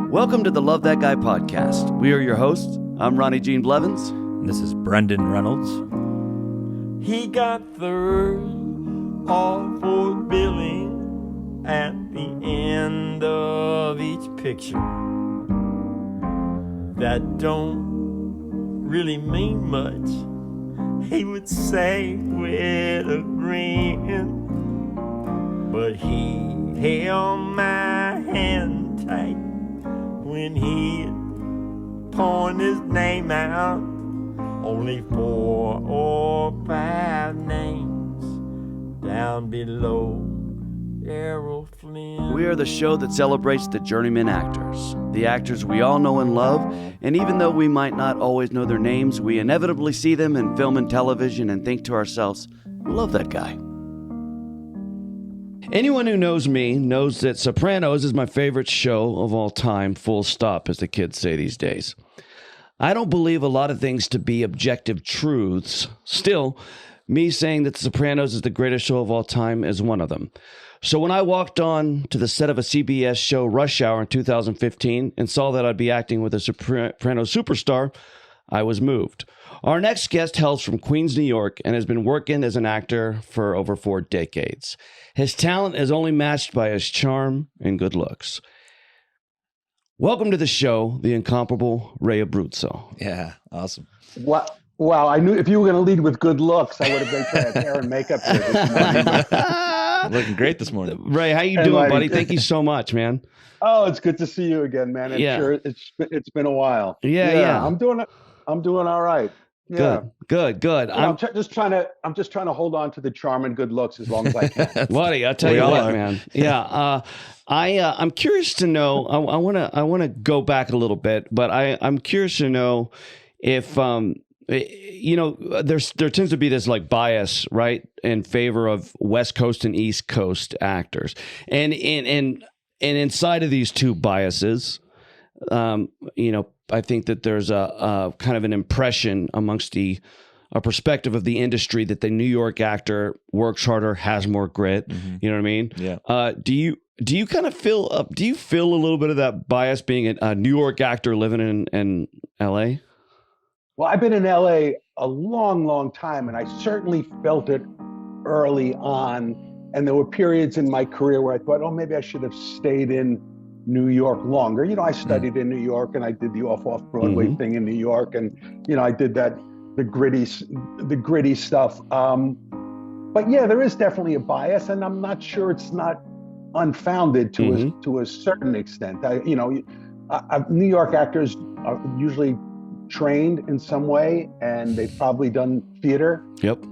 Welcome to the Love That Guy podcast. We are your hosts. I'm Ronnie Gene Blevins. And this is Brendan Reynolds. He got third all for billing at the end of each picture. That don't really mean much, he would say with a grin. But he held my hand tight when he poured his name out. Only 4 or 5 names down below Errol Flynn. We are the show that celebrates the journeyman actors, the actors we all know and love, and even though we might not always know their names, we inevitably see them in film and television and think to ourselves, love that guy. Anyone who knows me knows that Sopranos is my favorite show of all time, full stop, as the kids say these days. I don't believe a lot of things to be objective truths. Still, me saying that Sopranos is the greatest show of all time is one of them. So when I walked on to the set of a CBS show, Rush Hour, in 2015, and saw that I'd be acting with a Sopranos superstar, I was moved. Our next guest hails from Queens, New York, and has been working as an actor for over 4 decades. His talent is only matched by his charm and good looks. Welcome to the show, the incomparable Ray Abruzzo. Yeah, awesome. Wow, I knew if you were going to lead with good looks, I would have been trying to hair and makeup here this morning. Looking great this morning. Ray, how you doing, buddy? Thank you so much, man. Oh, it's good to see you again, man. It's been a while. Yeah. I'm doing all right. Yeah. Good. I'm just trying to hold on to the charm and good looks as long as I can. Buddy, I'll tell you what, man. Yeah. I'm curious to know. I want to go back a little bit, but I'm curious to know if there tends to be this like bias, right, in favor of West Coast and East Coast actors, and inside of these two biases, I think that there's a kind of an impression amongst a perspective of the industry that the New York actor works harder, has more grit. Mm-hmm. You know what I mean? Yeah. Do you kind of feel? Do you feel a little bit of that bias being a New York actor living in L.A.? Well, I've been in L.A. a long, long time, and I certainly felt it early on. And there were periods in my career where I thought, oh, maybe I should have stayed in New York longer. I studied in New York, and I did the off Broadway thing in New York, and I did the gritty stuff. But yeah, there is definitely a bias, and I'm not sure it's not unfounded to a certain extent. New York actors are usually trained in some way, and they've probably done theater. Yep.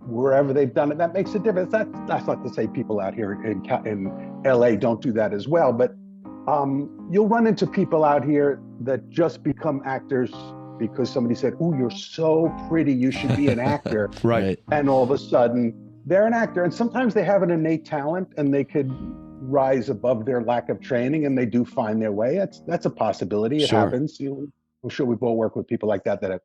Wherever they've done it, that makes a difference. That's not to say people out here in LA don't do that as well, but you'll run into people out here that just become actors because somebody said, "Oh, you're so pretty, you should be an actor." Right. And all of a sudden, they're an actor. And sometimes they have an innate talent, and they could rise above their lack of training, and they do find their way. That's a possibility. It happens. I'm sure we've all worked with people like that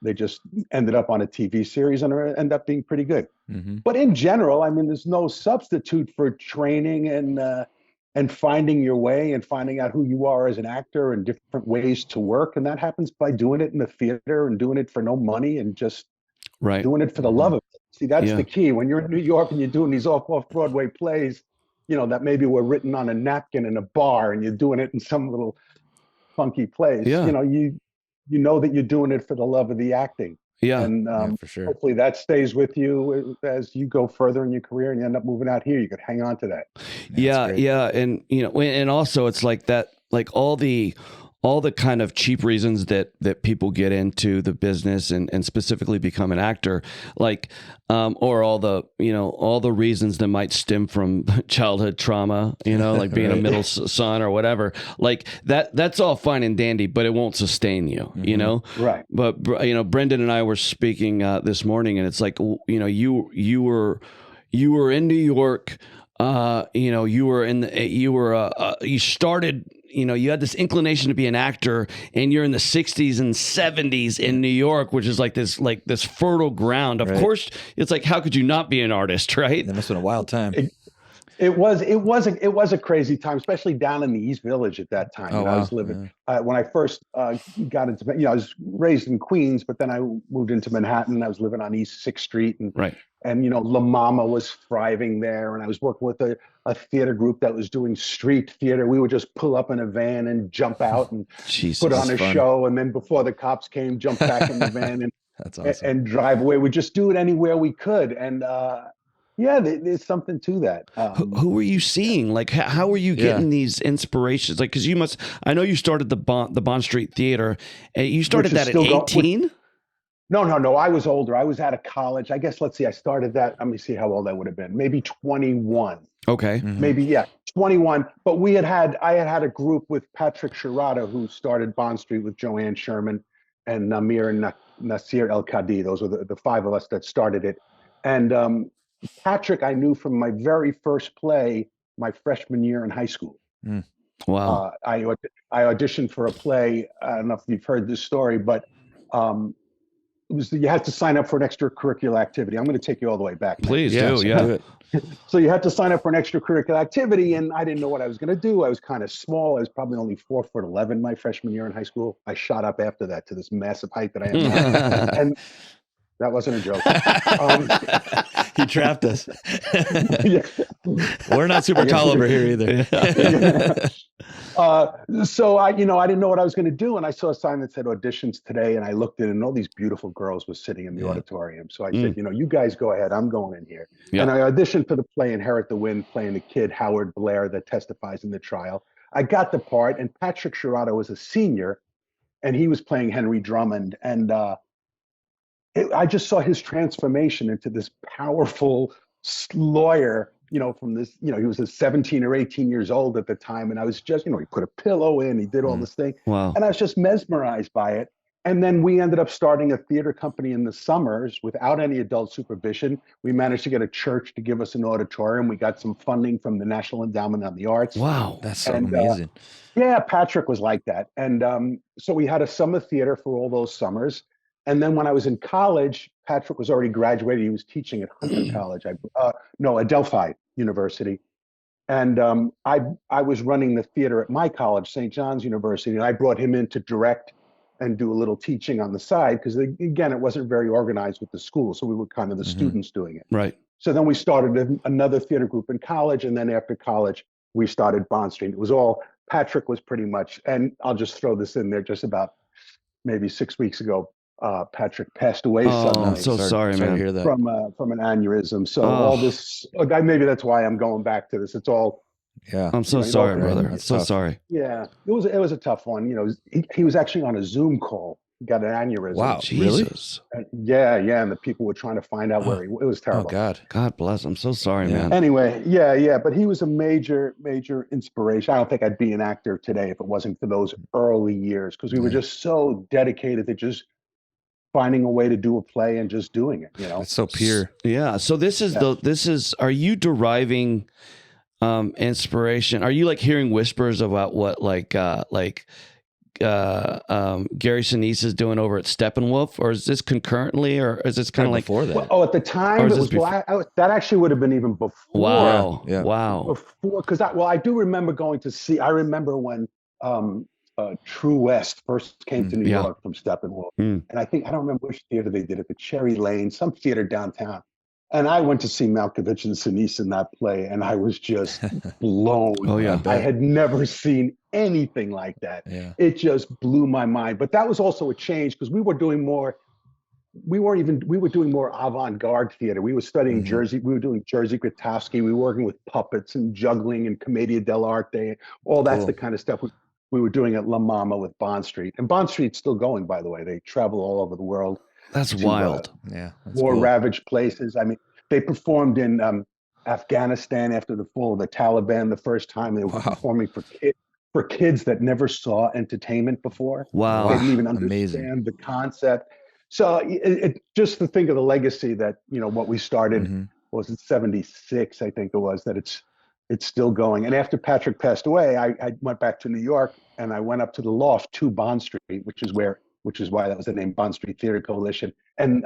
they just ended up on a TV series and end up being pretty good. Mm-hmm. But in general, I mean, there's no substitute for training and finding your way and finding out who you are as an actor and different ways to work. And that happens by doing it in the theater and doing it for no money and just doing it for the love of it. See, that's the key. When you're in New York and you're doing these off-Broadway plays, that maybe were written on a napkin in a bar and you're doing it in some little funky place. Yeah. You know that you're doing it for the love of the acting. Yeah. And for sure. Hopefully that stays with you as you go further in your career and you end up moving out here. You could hang on to that. Yeah. And, and also it's like that, like all the kind of cheap reasons that people get into the business and specifically become an actor, like, or all the reasons that might stem from childhood trauma, like being a middle son or whatever, like that's all fine and dandy, but it won't sustain you, Right. But, Brendan and I were speaking this morning, and it's like, you were in New York, you started, you had this inclination to be an actor, and you're in the 60s and 70s in New York, which is like this fertile ground. Of course, it's like, how could you not be an artist, right? That must have been a wild time. It was a crazy time, especially down in the East Village at that time. Oh, I was wow. living when I first got into, I was raised in Queens, but then I moved into Manhattan. I was living on East Sixth Street, and Right. La Mama was thriving there, and I was working with a theater group that was doing street theater. We would just pull up in a van and jump out and Jesus, put on that's a fun. show, and then before the cops came, jump back in the van and That's awesome. and drive away. We'd just do it anywhere we could, and yeah, there's something to that. Who were you seeing? Like, how were you getting these inspirations? Like, because I know you started the Bond Street Theater. You started that at 18? No. I was older. I was out of college. I guess, let's see, I started that. Let me see how old I would have been. Maybe 21. Okay. Mhm. Maybe, 21. But I had a group with Patrick Sharada, who started Bond Street with Joanne Sherman and Namir and Nasir El Kadi. Those were the five of us that started it. And Patrick, I knew from my very first play, my freshman year in high school. Wow. I auditioned for a play. I don't know if you've heard this story, but you had to sign up for an extracurricular activity. I'm going to take you all the way back. Please do. Yeah. So you had to sign up for an extracurricular activity, and I didn't know what I was going to do. I was kind of small. I was probably only 4'11" my freshman year in high school. I shot up after that to this massive height that I am now. And that wasn't a joke. He trapped us. Yeah. We're not super tall over here either. So I didn't know what I was going to do, and I saw a sign that said auditions today, and I looked in, and all these beautiful girls were sitting in the auditorium. So I said, you guys go ahead. I'm going in here. Yeah. And I auditioned for the play Inherit the Wind, playing the kid Howard Blair that testifies in the trial. I got the part, and Patrick Sharada was a senior, and he was playing Henry Drummond, and I just saw his transformation into this powerful lawyer, from this, he was 17 or 18 years old at the time. And I was just, he put a pillow in, he did all this thing. Wow. And I was just mesmerized by it. And then we ended up starting a theater company in the summers without any adult supervision. We managed to get a church to give us an auditorium. We got some funding from the National Endowment on the Arts. Wow. That's so amazing. Yeah, Patrick was like that. And so we had a summer theater for all those summers. And then when I was in college, Patrick was already graduated. He was teaching at Hunter College, at Delphi University. And I was running the theater at my college, St. John's University, and I brought him in to direct and do a little teaching on the side because, again, it wasn't very organized with the school. So we were kind of the students doing it. Right. So then we started another theater group in college. And then after college, we started Bond Street. It was all, Patrick was pretty much, and I'll just throw this in there, just about maybe 6 weeks ago, Patrick passed away suddenly. I'm so sorry, man. To hear that. From an aneurysm. So all this, maybe that's why I'm going back to this. It's all. Yeah. I'm so sorry, brother. I'm so sorry. Yeah, it was a tough one. He was actually on a Zoom call. He got an aneurysm. Wow. Jesus. Yeah. And the people were trying to find out where it was terrible. Oh God. God bless. I'm so sorry, man. Anyway, yeah. But he was a major inspiration. I don't think I'd be an actor today if it wasn't for those early years, because we were just so dedicated to just finding a way to do a play and just doing it, It's so pure. Yeah. So are you deriving inspiration? Are you like hearing whispers about what Gary Sinise is doing over at Steppenwolf, or is this concurrently, or is this kind of like before that? At the time it was that actually would have been even before. Wow. Yeah. Wow. Before, because I do remember going to see. I remember when True West first came to New York from Steppenwolf. And I don't remember which theater they did it, the Cherry Lane, some theater downtown. And I went to see Malkovich and Sinise in that play, and I was just blown. Oh, yeah. I had never seen anything like that. Yeah. It just blew my mind. But that was also a change because we were doing more avant-garde theater. We were studying Jersey. We were doing Jerzy Grotowski. We were working with puppets and juggling and Commedia dell'arte. All that's the kind of stuff we were doing at La Mama with Bond Street. And Bond Street's still going, by the way. They travel all over the world. That's wild. War-ravaged places. I mean, they performed in Afghanistan after the fall of the Taliban the first time. They were performing for kids that never saw entertainment before. Wow. They didn't even understand the concept. So it just to think of the legacy that, what we started, was it 76, I think it was, that it's still going. And after Patrick passed away, I went back to New York and I went up to the loft to Bond Street, which is why that was the name, Bond Street Theater Coalition. And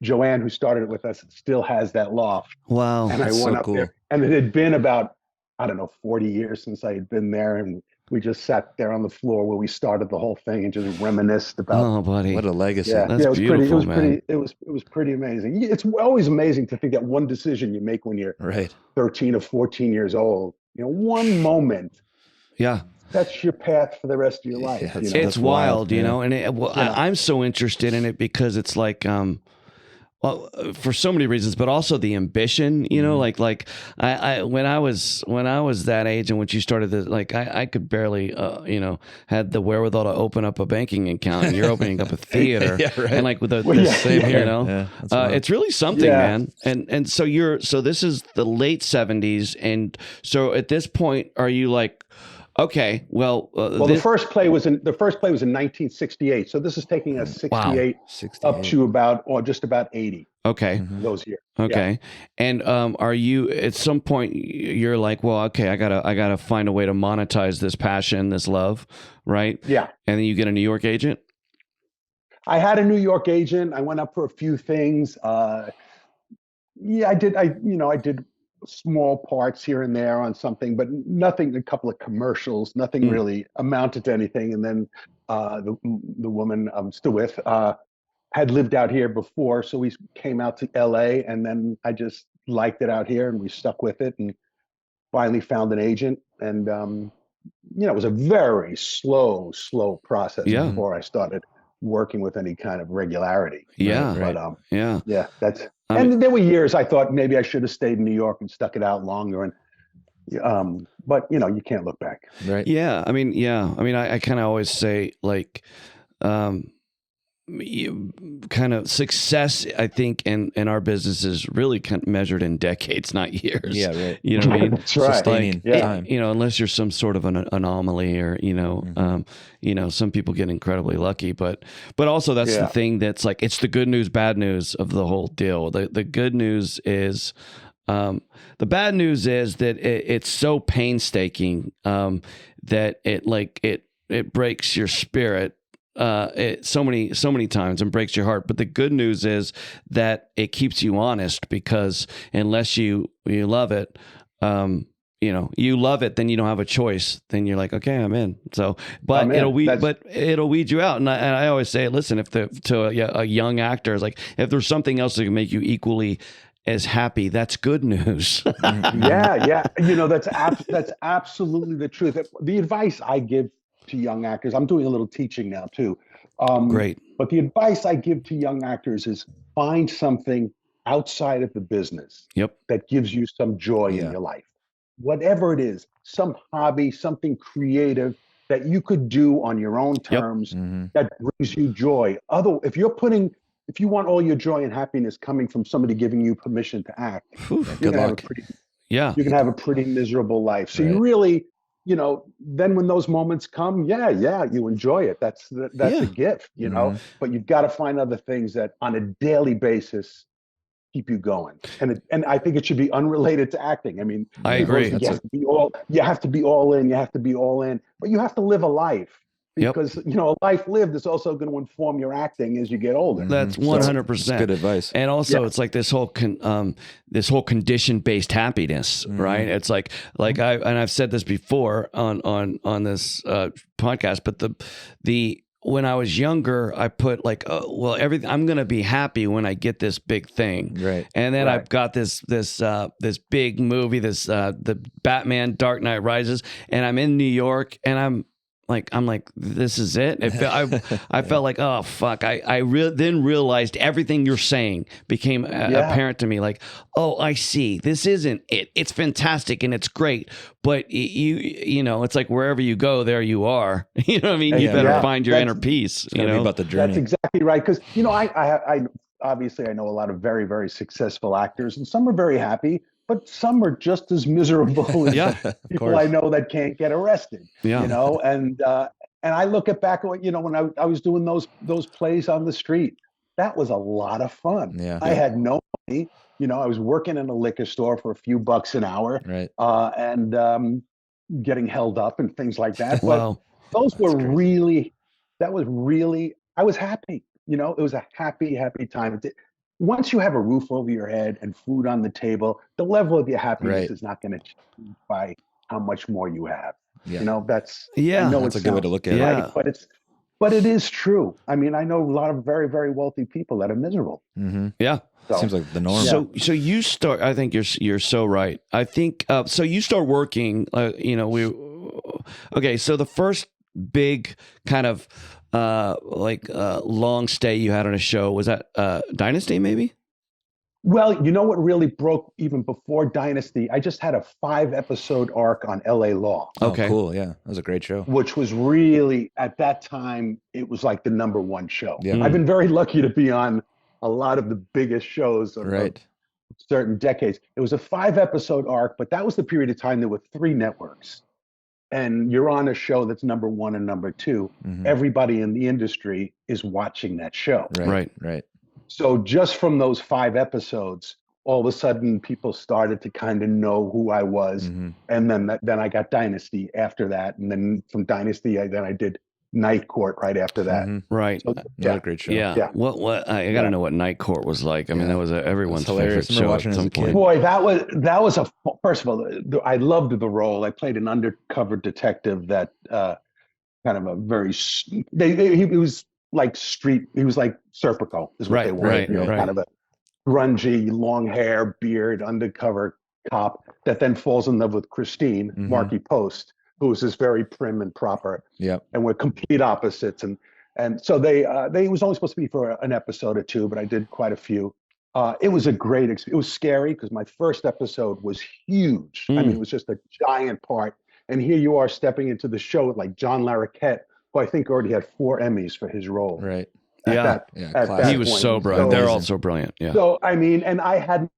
Joanne, who started it with us, still has that loft. Wow. And I went up there, and it had been about I don't know, 40 years since I had been there, and we just sat there on the floor where we started the whole thing and just reminisced about. Oh, buddy. What a legacy. Yeah, That's it was beautiful, pretty. It was man. pretty. It was pretty amazing. It's always amazing to think that one decision you make when you're Right. 13 or 14 years old, one moment Yeah. sets your path for the rest of your life. Yeah, you know? It's wild, yeah. and I'm so interested in it because it's like, well, for so many reasons, but also the ambition, like I when I was that age and when you started this, like I could barely, had the wherewithal to open up a banking account, and you're opening up a theater, Yeah, right. and like with the Same here. Yeah, that's wild. it's really something, Yeah. man. And so this is the late 70s, and so at this point, are you like, okay, well, the first play was in 1968, so this is taking us 68 up to just about 80. Okay. Those years. Okay. And are you at some point you're like, well, okay, I gotta find a way to monetize this passion, this love, right? Yeah. And then you get a New York agent? I had a New York agent. I went up for a few things. I did. I did small parts here and there on something, but nothing. A couple of commercials. Nothing really amounted to anything. And then the woman I'm still with had lived out here before, so we came out to LA, and then I just liked it out here, and we stuck with it, and finally found an agent. And it was a very slow process before I started working with any kind of regularity. Yeah. Right? Yeah. Yeah, and there were years I thought maybe I should have stayed in New York and stuck it out longer, and but you can't look back. Right. Yeah. I mean, I kind of always say like, kind of success, I think, in our business is really kind of measured in decades, not years. Yeah, right. You know what I mean? That's right. Sustaining time. Unless you're some sort of an anomaly, or some people get incredibly lucky, but also that's the thing that's like, it's the good news, bad news of the whole deal. The good news is, the bad news is that it's so painstaking that it breaks your spirit so many times and breaks your heart. But the good news is that it keeps you honest, because unless you love it, you love it, then you don't have a choice. Then you're like, okay, I'm in. So, but it'll weed you out. And I always say, listen, to a young actor, is like, if there's something else that can make you equally as happy, that's good news. Yeah. That's absolutely the truth. The advice I give to young actors, I'm doing a little teaching now too. Great. But the advice I give to young actors is find something outside of the business that gives you some joy in your life. Whatever it is, some hobby, something creative that you could do on your own terms that brings you joy. If you want all your joy and happiness coming from somebody giving you permission to act, Good luck. you can have a pretty miserable life. So you really, then when those moments come, you enjoy it. That's a gift, but you've got to find other things that on a daily basis keep you going. And I think it should be unrelated to acting. I mean, I agree. You have to be all in, but you have to live a life. Because a life lived is also going to inform your acting as you get older. That's 100% good advice. And also, it's like this whole condition based happiness, right? It's like I've said this before on this podcast, but when I was younger, I put like, everything, I'm going to be happy when I get this big thing. Right. And then I've got this big movie, the Batman Dark Knight Rises, and I'm in New York, and I'm like, this is it. I felt like, oh fuck. I then realized everything you're saying became apparent to me. Like, oh, I see. This isn't it. It's fantastic and it's great, but it's like wherever you go, there you are. You know what I mean? You better find your inner peace. It's gotta be about the journey. That's exactly right. Because I obviously I know a lot of very, very successful actors, and some are very happy, but some are just as miserable as people I know that can't get arrested. And I look back at when I was doing those plays on the street, that was a lot of fun. I had no money. I was working in a liquor store for a few bucks an hour, right? And getting held up and things like that. Wow. But those were really, I was happy. It was a happy time. once you have a roof over your head and food on the table, the level of your happiness is not going to change by how much more you have. Yeah. You know, that's Yeah, I know that's it a good way to sounds look at it. Yeah. right, but it is true. I mean, I know a lot of very, very wealthy people that are miserable. Mm-hmm. Yeah. So, seems like the norm. So you start. I think you're so right. I think so. You start working. Okay. So the first big kind of long stay you had on a show was that Dynasty, maybe. Well, you know what really broke even before Dynasty? I just had a 5-episode arc on LA Law. Okay. Oh, cool. Yeah. That was a great show. Which was really, at that time, it was like the #1 show. Yeah. I've been very lucky to be on a lot of the biggest shows of certain decades. It was a 5-episode arc, but that was the period of time there were 3 networks. And you're on a show that's #1 and #2. Mm-hmm. Everybody in the industry is watching that show. Right. So just from those 5 episodes, all of a sudden people started to kind of know who I was. Mm-hmm. And then I got Dynasty after that. And then from Dynasty, I did Night Court right after that. Mm-hmm. Right. So, Another great show. Yeah. What I got to know what Night Court was like. I mean, that was everyone's favorite hilarious. show Watching at as some a kid. point. Boy, that was first of all, I loved the role. I played an undercover detective that kind of a very, he was like he was like Serpico is what they were. Right. Kind of a grungy, long hair, beard, undercover cop that then falls in love with Christine, Marky Post, who is this very prim and proper. Yeah. And we're complete opposites. And so they it was only supposed to be for an episode or 2, but I did quite a few. It was a great experience. It was scary because my first episode was huge. I mean, it was just a giant part. And here you are stepping into the show with like John Larroquette, who I think already had 4 Emmys for his role. Right. At that He was point. so brilliant. They're all so brilliant. Yeah. So, I mean, and I hadn't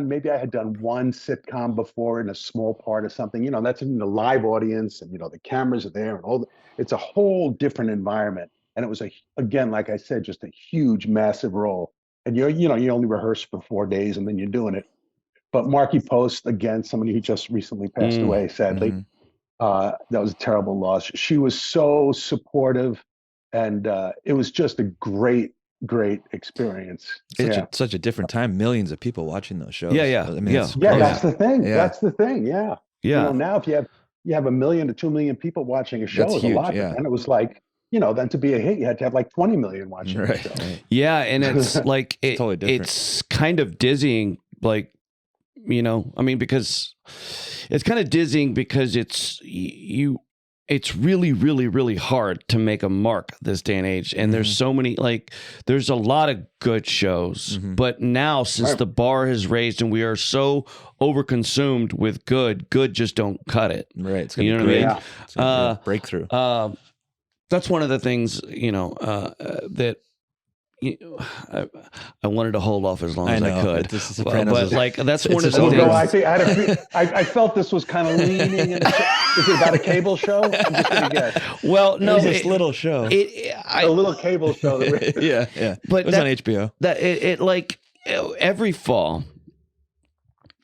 maybe I had done one sitcom before in a small part or something, you know, that's in the live audience and, you know, the cameras are there and it's a whole different environment. And it was again, like I said, just a huge, massive role. And you only rehearse for 4 days and then you're doing it. But Marky Post, again, somebody who just recently passed away, sadly, that was a terrible loss. She was so supportive and it was just a great experience. Such a different time. Millions of people watching those shows. Yeah. I mean, that's the thing. Yeah. That's the thing. Yeah. You know, now if you have 1 million to 2 million people watching a show, that's is huge, a lot. yeah. And it was like, you know, then to be a hit, you had to have like 20 million watching the show. Yeah, and it's like totally different. It's kind of dizzying, like, you know, I mean, because it's kind of dizzying because it's really, really, really hard to make a mark this day and age. And there's so many, like, there's a lot of good shows, but now since the bar has raised and we are so overconsumed with good just don't cut it. Right. It's you know what I mean? Yeah. It's gonna be a breakthrough. That's one of the things, you know, that I wanted to hold off as long as I could. But like, that's one of the things. No, I felt this was kind of leaning. Is it about a cable show? I'm just going to guess. Well, no, it was this little show. A little cable show. Yeah. But it was on HBO. It like every fall.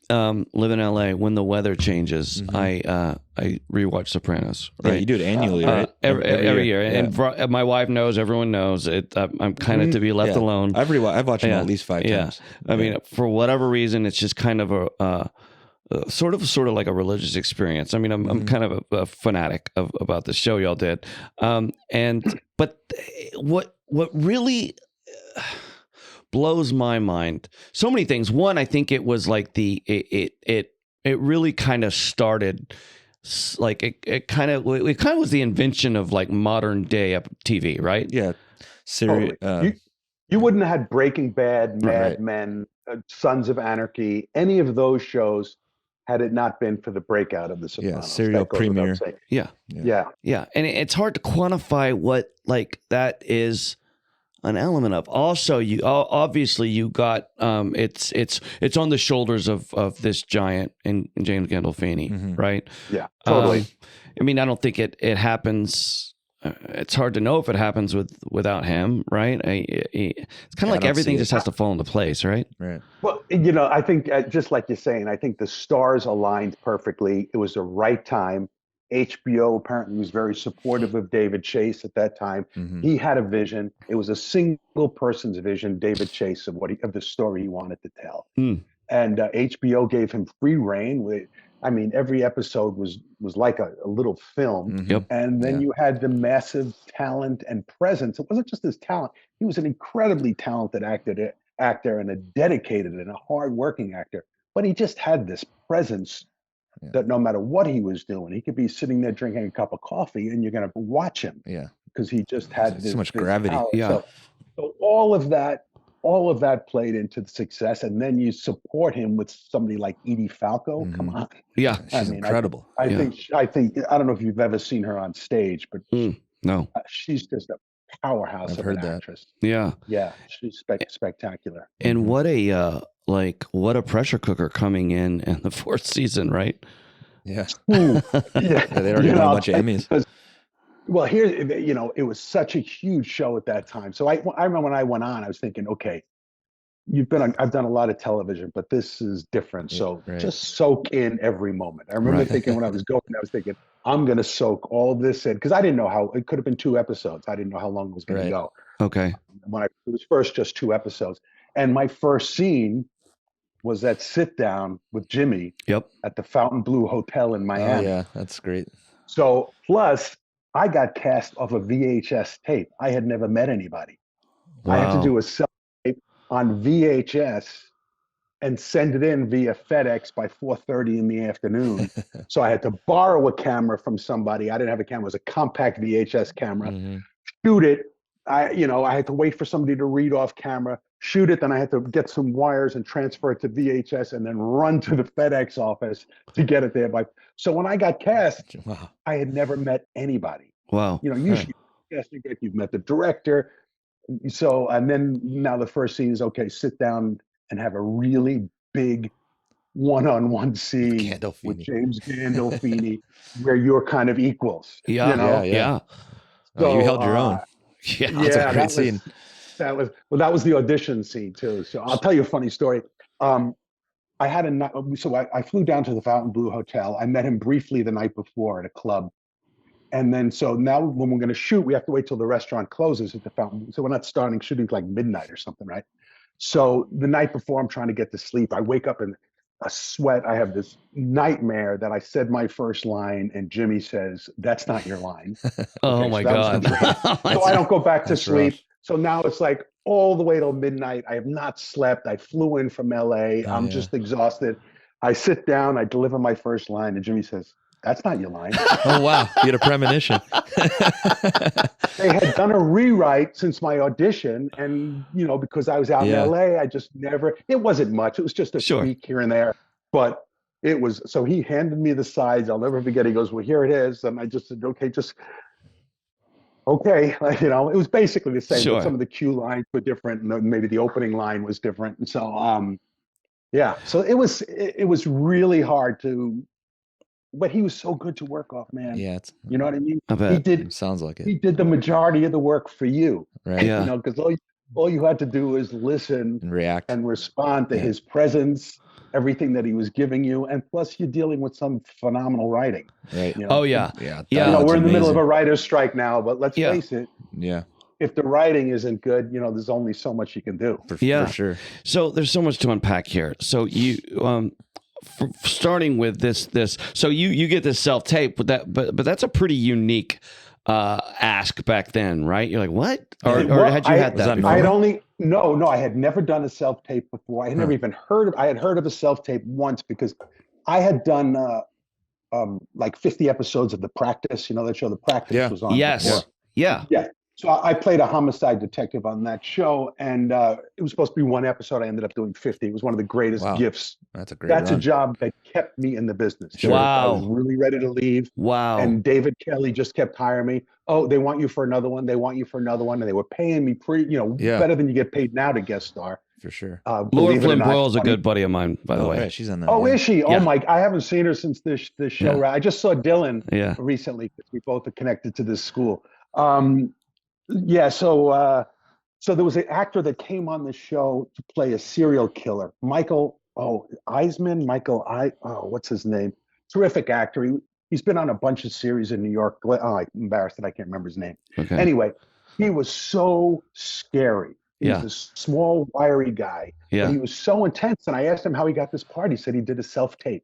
Live in LA. When the weather changes, I rewatch Sopranos. Right, yeah, you do it annually, right? Every year. Yeah. And my wife knows. Everyone knows it. I'm kind of to be left alone. I've watched them at least 5 times. I mean, for whatever reason, it's just kind of a sort of like a religious experience. I mean, I'm kind of a fanatic about the show y'all did. But what really blows my mind. So many things. One, I think it was like it really kind of started like it kind of was the invention of like modern day TV, right? Yeah. You wouldn't have had Breaking Bad, Mad Men, Sons of Anarchy, any of those shows had it not been for the breakout of the Sopranos. Yeah, serial premiere. Yeah. And it's hard to quantify what like that is an element of. Also, you obviously you got it's on the shoulders of this giant in James Gandolfini, right? Yeah, totally. I mean, I don't think it happens. It's hard to know if it happens without him, right? It's kind of like everything just has to fall into place, right? Right. Well, you know, I think just like you're saying, I think the stars aligned perfectly. It was the right time. HBO apparently was very supportive of David Chase at that time. Mhm. He had a vision. It was a single person's vision, David Chase, of the story he wanted to tell. And HBO gave him free reign. I mean, every episode was like a little film. Yep. And then you had the massive talent and presence. It wasn't just his talent. He was an incredibly talented actor and a dedicated and a hardworking actor. But he just had this presence that no matter what he was doing, he could be sitting there drinking a cup of coffee and you're going to watch him. Yeah. Because he just had so much gravity. power. Yeah. So all of that played into the success. And then you support him with somebody like Edie Falco. Come on. Yeah. She's incredible. I think, I don't know if you've ever seen her on stage, but no, she's just a powerhouse I've of heard an that. actress. Yeah. Yeah. She's spectacular. And what a pressure cooker coming in the fourth season, right? Yeah. Yeah. They already won a bunch of Emmys. Well, here, it was such a huge show at that time. So I remember when I went on, I was thinking, okay, I've done a lot of television, but this is different. So just soak in every moment. I remember thinking when I was going, I was thinking, I'm going to soak all this in, because I didn't know how, it could have been 2 episodes. I didn't know how long it was going to go. Okay. It was first just 2 episodes. And my first scene was that sit down with Jimmy at the Fountain Blue Hotel in Miami. Oh, yeah, that's great. So plus I got cast off a VHS tape. I had never met anybody. Wow. I had to do a self-tape on VHS and send it in via FedEx by 4:30 in the afternoon. So I had to borrow a camera from somebody. I didn't have a camera. It was a compact VHS camera. Shoot it. I had to wait for somebody to read off camera, shoot it. Then I had to get some wires and transfer it to VHS and then run to the FedEx office to get it there. So when I got cast, I had never met anybody. Wow. Usually you've met the director. So, and then now the first scene is, okay, sit down and have a really big one-on-one scene with James Gandolfini where you're kind of equals. Yeah. So, you held your own. Yeah, that's a great scene. That was the audition scene too. So I'll tell you a funny story. I flew down to the Fountain Blue Hotel. I met him briefly the night before at a club. And then, so now when we're going to shoot, we have to wait till the restaurant closes at the Fountain. So we're not starting shooting like midnight or something, right? So the night before, I'm trying to get to sleep. I wake up in a sweat. I have this nightmare that I said my first line and Jimmy says, "That's not your line." Oh my God. So I don't go back to sleep. rough. So now it's like all the way till midnight. I have not slept. I flew in from LA. I'm just exhausted. I sit down, I deliver my first line, and Jimmy says, "That's not your line." Oh, wow. You had a premonition. They had done a rewrite since my audition. And, because I was out in LA, I just it wasn't much. It was just a tweak here and there. But it was, so he handed me the sides. I'll never forget. He goes, "Well, here it is." And I just said, "Okay, okay." It was basically the same. But some of the cue lines were different. And maybe the opening line was different. And so, so it was really hard but he was so good to work off, man. Yeah. You know what I mean? I bet. Sounds like it. He did the majority of the work for you. Right. Yeah. Because all you had to do is listen And react. and respond to his presence, everything that he was giving you. And plus you're dealing with some phenomenal writing. Right. Oh, yeah. Yeah. We're in the middle of a writer's strike now, but let's face it. Yeah. If the writing isn't good, there's only so much you can do. For sure. So there's so much to unpack here. So you, starting with this, so you get this self-tape, but that's a pretty unique ask back then, right? You're like, what? Or had you had that before? I had never done a self-tape before. I had never even I had heard of a self-tape once because I had done like 50 episodes of The Practice, that show The Practice was on. Yes. Before. Yeah. So I played a homicide detective on that show, and it was supposed to be 1 episode. I ended up doing 50. It was one of the greatest gifts. That's a great That's run. a job that kept me in the business. Sure. Wow. I was really ready to leave. Wow. And David Kelly just kept hiring me. Oh, they want you for another one. They want you for another one. And they were paying me better than you get paid now to guest star. For sure. Laura Flynn Boyle's a good buddy of mine, by the way. Right. She's on that. Oh, is she? Yeah. Oh, my! I haven't seen her since this show. Yeah. I just saw Dylan recently because we both are connected to this school. So there was an actor that came on the show to play a serial killer, Michael Eisman. What's his name? Terrific actor. He's been on a bunch of series in New York. Oh, I'm embarrassed that I can't remember his name. Okay. Anyway, he was so scary. He was this small, wiry guy. Yeah. But he was so intense. And I asked him how he got this part. He said he did a self-tape.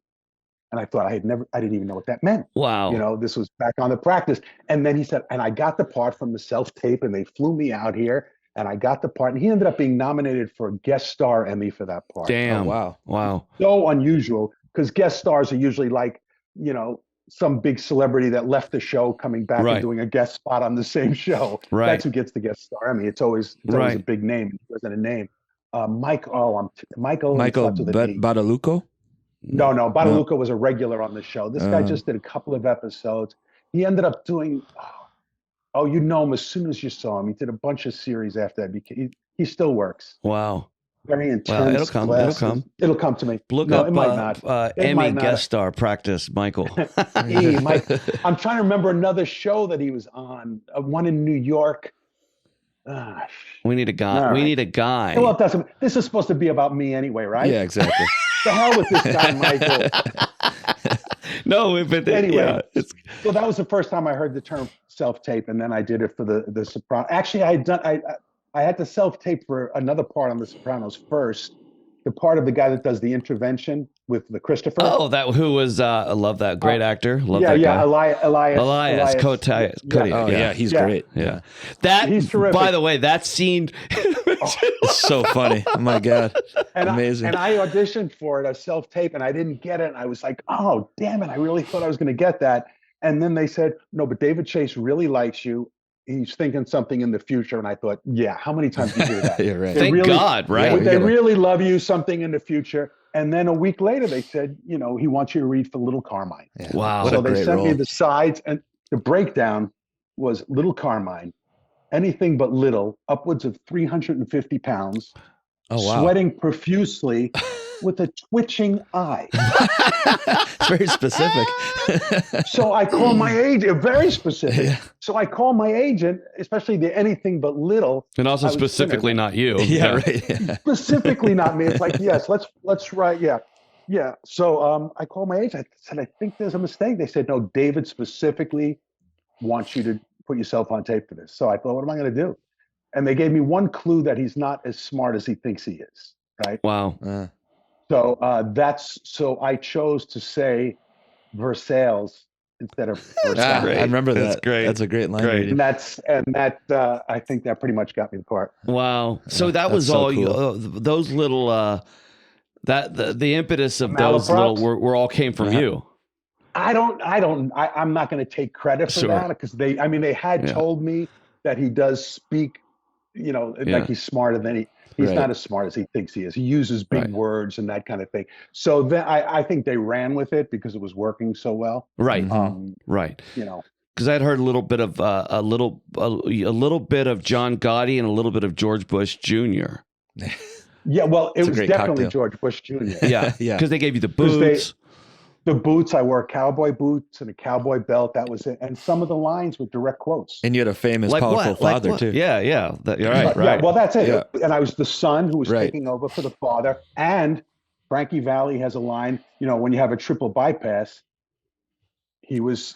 And I thought I didn't even know what that meant. Wow. You know, this was back on the practice. And then he said, and I got the part from the self-tape and they flew me out here and I got the part. And he ended up being nominated for a guest star Emmy for that part. Damn. Oh, wow. Wow. So unusual because guest stars are usually like, you know, some big celebrity that left the show coming back and doing a guest spot on the same show. Right. That's who gets the guest star Emmy. It's always a big name. It wasn't a name. Michael Badalucco? No, Badalucca was a regular on the show. This guy just did a couple of episodes. He ended up doing, you know him as soon as you saw him. He did a bunch of series after that. He still works. Wow. Very intense. Well, it'll come. Classes. It'll come. It'll come to me. Look up it might not. Emmy guest star practice, Michael. I'm trying to remember another show that he was on. One in New York. We need a guy. Right. We need a guy. Well, it doesn't. This is supposed to be about me anyway, right? Yeah, exactly. The hell with this guy, Michael. No, but anyway, so that was the first time I heard the term self-tape, and then I did it for the Sopranos. Actually, I had to self-tape for another part on the Sopranos first. The part of the guy that does the intervention with the Christopher. Oh, who was? I love that great actor. Love that guy. Elias Cote. Yeah, he's great. Yeah, that. He's terrific. By the way, that scene. It's so funny. Oh my god, amazing. I auditioned for it, a self-tape, and I didn't get it. And I was like, oh damn it! I really thought I was going to get that. And then they said, no, but David Chase really likes you. He's thinking something in the future. And I thought, yeah, how many times do you hear that? You're right. Thank God, right? They really love you, something in the future. And then a week later, they said, you know, he wants you to read for Little Carmine. Yeah. Wow. What So a they great sent role. me the sides, and the breakdown was Little Carmine, anything but little, upwards of 350 pounds, Oh wow. sweating profusely with a twitching eye. It's very specific. So I call my agent, very specific. Yeah. So I call my agent, especially the anything but little. And also I was specifically not you. Yeah, right. Yeah. Specifically not me. It's like, yes, let's write. Yeah. Yeah. So I called my agent. I said, I think there's a mistake. They said, no, David specifically wants you to put yourself on tape for this. So I thought, what am I going to do? And they gave me one clue that he's not as smart as he thinks he is. Right. Wow. So so I chose to say Versailles instead of Versailles. I remember that. That's great. That's a great line. Great. reading. And that I think that pretty much got me the part. Wow. So that that's was so all you, cool. those little, the impetus of those Malaprops? little were all came from you. I'm not going to take credit for Sure. that because they had told me that he does speak, you know, like he's smarter than he's Right. not as smart as he thinks he is. He uses big words and that kind of thing. So then I think they ran with it because it was working so well. Right. Mm-hmm. Right. You know, Because I'd heard a little bit of a little bit of John Gotti and a little bit of George Bush Jr. yeah, well, it It's a was great definitely cocktail. George Bush Jr. Yeah. Yeah. Because they gave you the 'Cause they- boots. The boots, I wore cowboy boots and a cowboy belt. That was it. And some of the lines were direct quotes. And you had a famous, Like powerful what? Like father what? too. Yeah. Yeah. You're right. Yeah, Right. well, that's it. Yeah. And I was the son who was Right. taking over for the father. And Frankie Valli has a line, you know, when you have a triple bypass, he was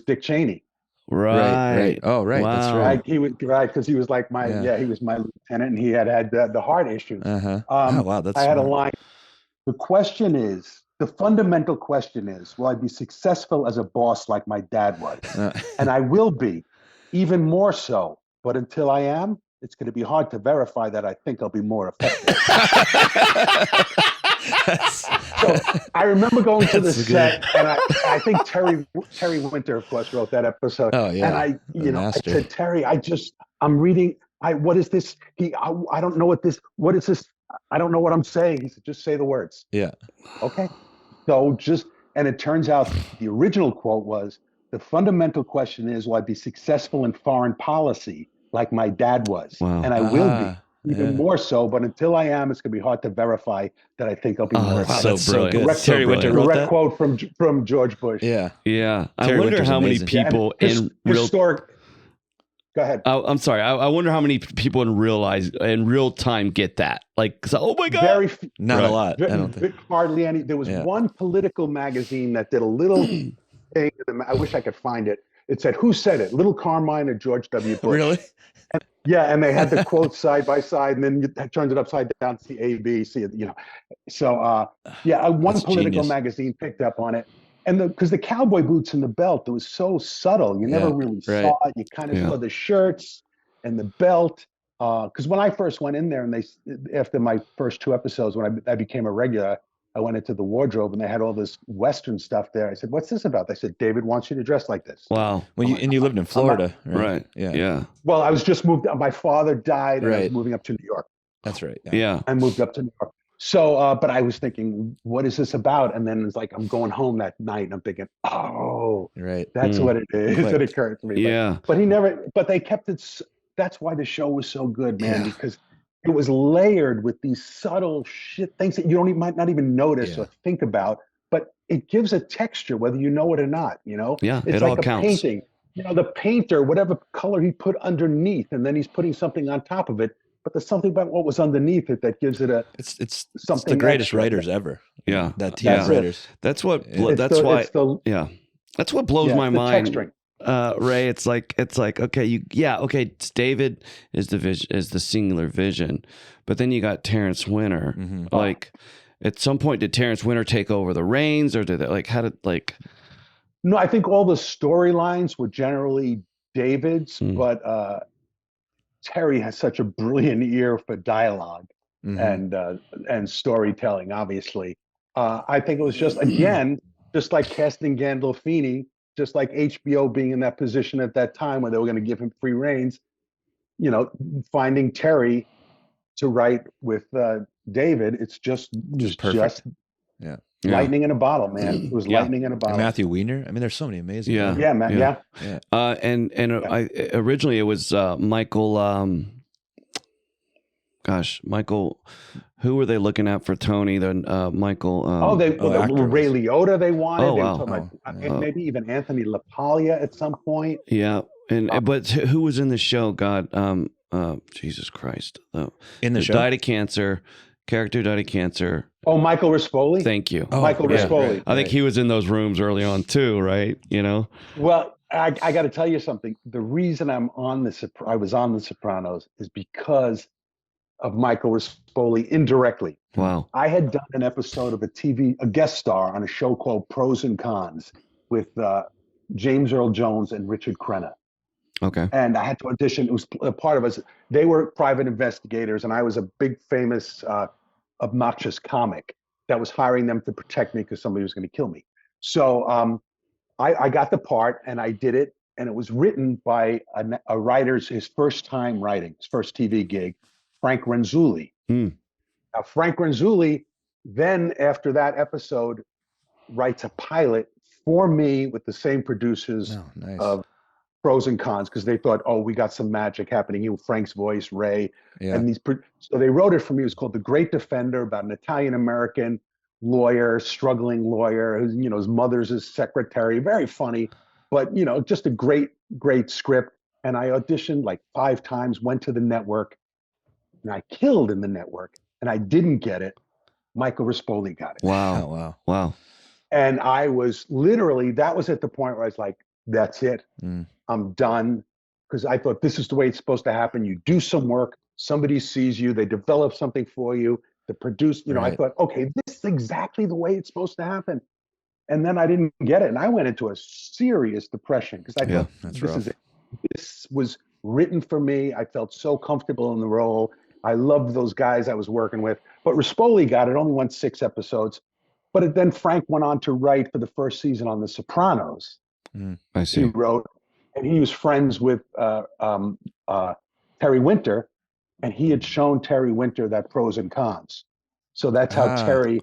Dick Cheney. Right. Oh, right. That's Wow. right. Right. He was right because he was like he was my lieutenant and he had the heart issues. Uh-huh. Oh, wow. That's I had a smart. line. The fundamental question is, will I be successful as a boss like my dad was? And I will be, even more so. But until I am, it's going to be hard to verify that I think I'll be more effective. So I remember going to the That's set, and I think Terry Winter, of course, wrote that episode. Oh, yeah. And I Master. said, Terry, I'm reading. What is this? I don't know what is this? I don't know what I'm saying. He said, just say the words. Yeah. Okay. So and it turns out the original quote was, the fundamental question is, will I be successful in foreign policy like my dad was? Wow. And I will Ah, be, even more so. But until I am, it's going to be hard to verify that I think I'll be more that's effective. so brilliant. good. Direct- Terry Winter wrote Direct that? quote from George Bush. Yeah. Yeah. I Terry wonder Winter's how many amazing. people And in real. historic. Go ahead. I'm sorry. I wonder how many people in real time get that. Like, oh my God. Very Not Right. a lot. I don't think. hardly any. There was Yeah. one political magazine that did a little. thing. I wish I could find it. It said, "Who said it? Little Carmine or George W. Bush?" Really? Yeah, and they had the quotes side by side, and then you turned it upside down to see A, B, C. So one That's political genius. magazine picked up on it, and because the cowboy boots and the belt, it was so subtle, you never really right. saw it. You kind of saw the shirts and the belt. Because when I first went in there, and after my first 2 episodes, when I became a regular, I went into the wardrobe and they had all this Western stuff there. I said, "What's this about?" They said, "David wants you to dress like this." Wow. Well, you lived in Florida, Right. Yeah. Well, I was just moved. My father died, and I was Right. moving up to New York. That's right. Yeah. I moved up to New York. So, but I was thinking, what is this about? And then it's like, I'm going home that night and I'm thinking, oh, Right. that's what it is. Clicked. It occurred to me. Yeah. But they kept it. That's why the show was so good, man, Yeah. because it was layered with these subtle things that you might not even notice or think about, but it gives a texture, whether you know it or not, Yeah, It's it like all a counts. painting. The painter, whatever color he put underneath, and then he's putting something on top of it, but there's something about what was underneath it that gives it It's something the greatest extra. writers ever. Yeah. That team That's of it. writers. That's what. Yeah. That's why. It's the, That's what blows yeah, my it's the mind. texturing. Ray, it's like okay, it's David is the vision, is the singular vision, but then you got Terrence Winter. Mhm. Like, at some point, did Terrence Winter take over the reins, or did it No, I think all the storylines were generally David's, but Terry has such a brilliant ear for dialogue and storytelling. Obviously, I think it was just like casting Gandolfini, just like HBO being in that position at that time where they were going to give him free reins. Finding Terry to write with David, it's just perfect. Yeah. lightning in a bottle, man. It was lightning in a bottle. And Matthew Weiner. I mean, there's so many amazing. Yeah. Yeah, man. Yeah. Yeah. and I originally it was Michael. Michael. Who were they looking at for Tony? Then Michael. Ray Liotta. They wanted. Oh, They were wow. talking about, maybe even Anthony LaPaglia at some point. Yeah, but who was in the show? God, Jesus Christ! In the show? died of cancer. Character died of cancer. Oh, Michael Rispoli. Thank you. Michael Rispoli. I think he was in those rooms early on too, right? Well, I got to tell you something. The reason I was on The Sopranos is because of Michael Rispoli indirectly. Wow. I had done an episode of a guest star on a show called Pros and Cons with James Earl Jones and Richard Crenna. Okay. And I had to audition. It was a part of us. They were private investigators, and I was a big, famous, obnoxious comic that was hiring them to protect me because somebody was going to kill me. So I got the part, and I did it, and it was written by a writer's, his first time writing, his first TV gig, Frank Renzulli. Now, Frank Renzulli, then after that episode, writes a pilot for me with the same producers of Pros and Cons, because they thought, oh, we got some magic happening. Frank's voice, Ray, and so they wrote it for me. It was called The Great Defender, about an Italian-American lawyer, struggling lawyer, who's, his mother's his secretary. Very funny, but just a great, great script. And I auditioned like 5 times, went to the network, and I killed in the network, and I didn't get it. Michael Rispoli got it. Wow. Oh, wow. And I was literally, that was at the point where I was like, that's it. I'm done. Because I thought this is the way it's supposed to happen. You do some work, somebody sees you, they develop something for you, to produce, I thought, okay, this is exactly the way it's supposed to happen. And then I didn't get it. And I went into a serious depression because I thought, this is it. This was written for me. I felt so comfortable in the role. I loved those guys I was working with. But Rispoli got it, only went 6 episodes. But then Frank went on to write for the first season on The Sopranos. I see. He wrote, and he was friends with Terry Winter, and he had shown Terry Winter that Pros and Cons. So that's how Terry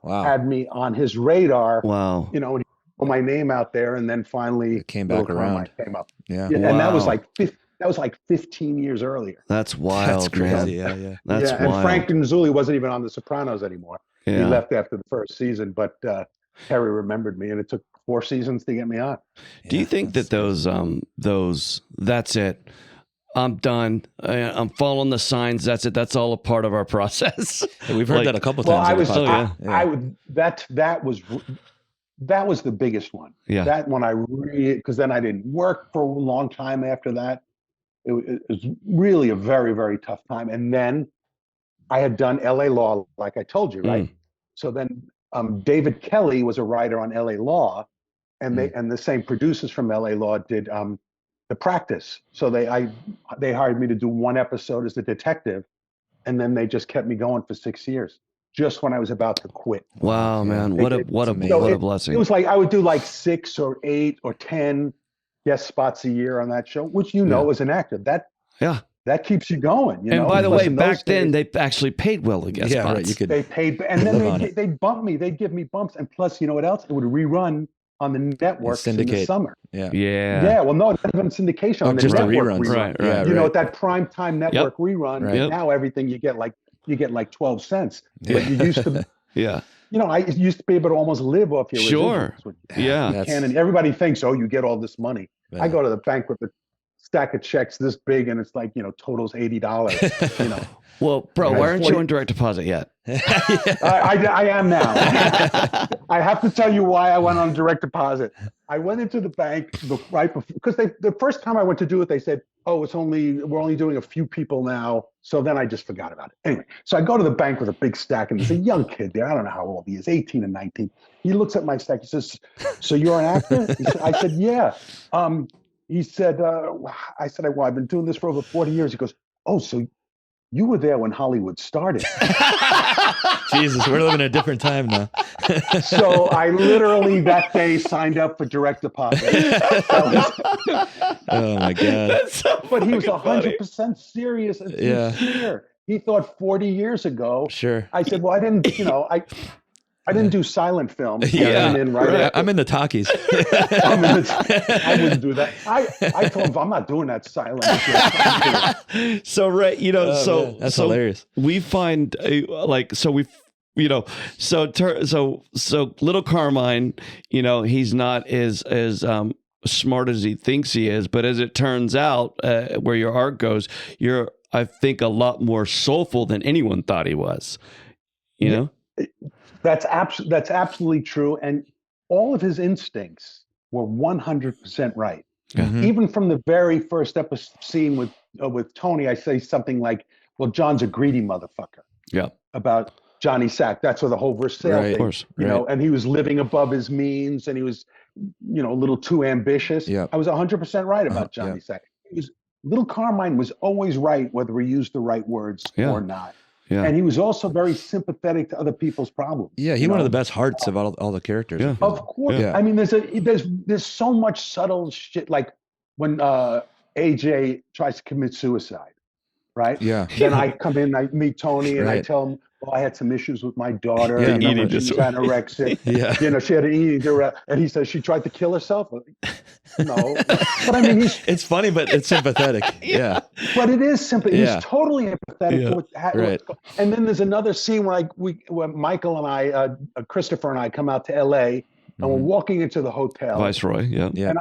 had me on his radar. Wow. And he put my name out there, and then finally it came back around. Came up. Yeah. And that was like 15 years earlier. That's wild. That's crazy. Man. Yeah. That's wild. And Frank Renzulli wasn't even on The Sopranos anymore. Yeah. He left after the first season, but Terry remembered me, and it took 4 seasons to get me on. Do you think that those that's it, I'm done, I'm following the signs, that's it, that's all a part of our process? We've heard that a couple times. that was the biggest one. Yeah. That one because then I didn't work for a long time after that. It was really a very, very tough time. And then I had done LA Law, like I told you, right? So then David Kelly was a writer on LA Law, and the same producers from LA Law did The Practice. So they hired me to do one episode as a detective, and then they just kept me going for 6 years, just when I was about to quit. Wow, man. What a blessing. It was like I would do like 6 or 8 or 10 guest spots a year on that show, which as an actor, that keeps you going. And by the way, back then they actually paid well to guest spots. Right, they paid, and then they'd bump me. They'd give me bumps, and plus, you know what else? It would rerun on the network in the summer. Yeah. Well, no, not even syndication. On the just network reruns. Rerun. Right. You know, at that prime time network rerun. Right. Now everything you get like 12 cents. But you used to. Yeah. You know, I used to be able to almost live off your residuals. Yeah. And everybody thinks, you get all this money. I go to the bank with a stack of checks this big, and it's like, totals $80. Well, bro, why aren't you on direct deposit yet? I am now. I have to tell you why I went on direct deposit. I went into the bank right before, because the first time I went to do it, they said, we're only doing a few people now. So then I just forgot about it. Anyway, so I go to the bank with a big stack, and there's a young kid there. I don't know how old he is, 18 and 19. He looks at my stack. He says, "So you're an actor?" I said, "Yeah." He said, I said, "Well, I've been doing this for over 40 years." He goes, "Oh, so you were there when Hollywood started." Jesus, we're living in a different time now. So I literally that day signed up for direct deposit. Oh my God. But he was 100% serious and sincere. He thought 40 years ago. Sure. I said, "Well, I didn't, I didn't do silent film." Yeah, right. I'm in the talkies. I wouldn't do that. I told him, "I'm not doing that silent shit." So Ray, that's hilarious. We find so little Carmine, he's not as smart as he thinks he is, but as it turns out, where your arc goes, you're, I think, a lot more soulful than anyone thought he was. That's absolutely true, and all of his instincts were 100% right. Mm-hmm. Even from the very first scene with Tony, I say something like, "Well, John's a greedy motherfucker." Yeah. About Johnny Sack. That's where the whole Versailles thing, of course, and he was living above his means, and he was, a little too ambitious. Yeah. I was 100% right about Johnny Sack. Little Carmine was always right, whether he used the right words or not. Yeah. And he was also very sympathetic to other people's problems. Yeah, he's one of the best hearts of all the characters. Yeah. Of course. Yeah. I mean, there's so much subtle shit, like when AJ tries to commit suicide, right? Yeah. Then I come in, I meet Tony, and I tell him, "Well, I had some issues with my daughter. Yeah, eating she was anorexic. Yeah. She had an eating disorder." And he says, "She tried to kill herself." No. But I mean, it's funny, but it's sympathetic. Yeah. But it is simple. Yeah. He's totally empathetic. Right. And then there's another scene where Michael and I, Christopher and I, come out to LA, and we're walking into the hotel. Viceroy, yeah. And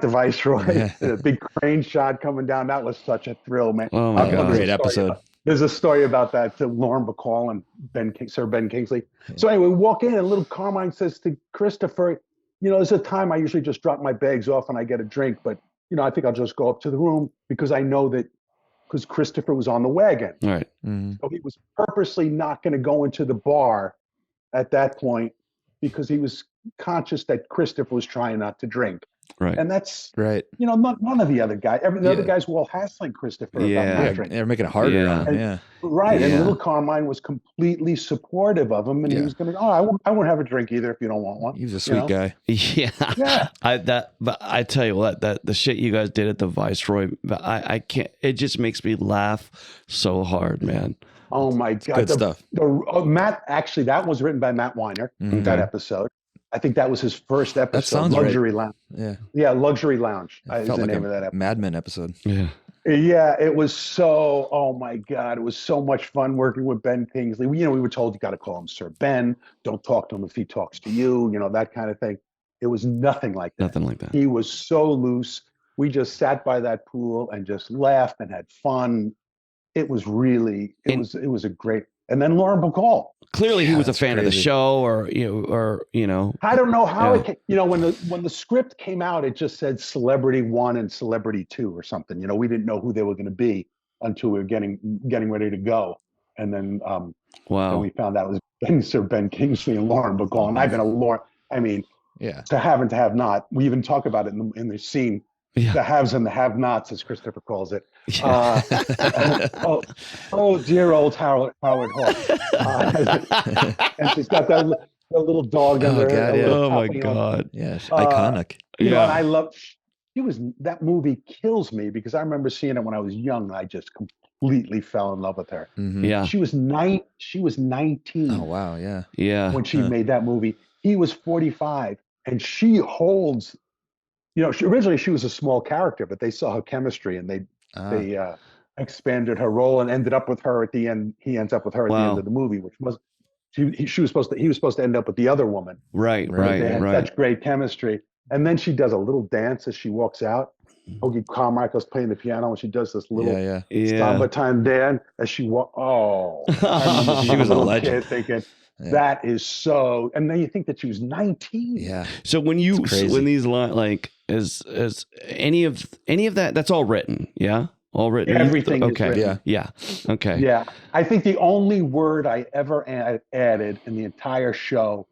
the Viceroy, the big crane shot coming down. That was such a thrill, man. Oh my God. Great episode. There's a story about that to Lauren Bacall and Sir Ben Kingsley. So anyway, we walk in, and little Carmine says to Christopher, "There's a time I usually just drop my bags off and I get a drink, but I think I'll just go up to the room because I know that because Christopher was on the wagon." All right. Mm-hmm. So he was purposely not going to go into the bar at that point because he was conscious that Christopher was trying not to drink. Right. And that's right. None of the other guys. The other guys were all hassling Christopher about not drinking. They're making it harder on him. Right. And little Carmine was completely supportive of him, and he was going to go, I won't have a drink either if you don't want one. He was a sweet guy. Yeah. But I tell you what, the shit you guys did at the Viceroy, I can't. It just makes me laugh so hard, man. Oh my God. Good stuff. Matt, actually, that was written by Matt Weiner. That episode. I think that was his first episode. That sounds Luxury right. Lounge. Yeah, Luxury Lounge is felt the like name of that episode. Mad Men episode. Yeah. Yeah, it was so, oh my God, it was so much fun working with Ben Kingsley. We were told you got to call him Sir Ben. Don't talk to him if he talks to you, that kind of thing. It was nothing like that. Nothing like that. He was so loose. We just sat by that pool and just laughed and had fun. It was really, it was a great And then Lauren Bacall. Clearly, he was a that's fan of the crazy. show, or I don't know how Yeah. it came, when the script came out, it just said Celebrity 1 and Celebrity 2 or something. We didn't know who they were going to be until we were getting ready to go. And then then wow. we found out it was Sir Ben Kingsley and Lauren Bacall. And I've been a Lauren, I mean, Yeah. to have and to have not. We even talk about it in the scene, Yeah. the haves and the have-nots, as Christopher calls it. Yeah. Oh, dear old Howard Hawks. And she's got that little dog Oh, under her. God, a yeah. little Oh my puppy on- God. Yes. Uh, Iconic. And Yeah. I love. That movie kills me because I remember seeing it when I was young. And I just completely fell in love with her. Mhm. Yeah. She was 19 Oh wow. Yeah. Yeah. when she made that movie. He was 45, and she holds. Originally she was a small character, but they saw her chemistry and they expanded her role and ended up with her at the end. He ends up with her at the Wow. end of the movie, which was he was supposed to end up with the other woman. Right. Right, They had Right. such great chemistry. And then she does a little dance as she walks out. Hoagie Carmichael's playing the piano, and she does this little Yeah. Yeah. samba time dance as she walks. Oh, I remember She was a little legend. kid thinking, Yeah. that is so. And then you think that she was 19. Yeah. So when It's crazy. when these like is any of that, that's all written, yeah, all written. Everything is Okay. written. Yeah. Okay. Yeah, I think the only word I ever added in the entire show,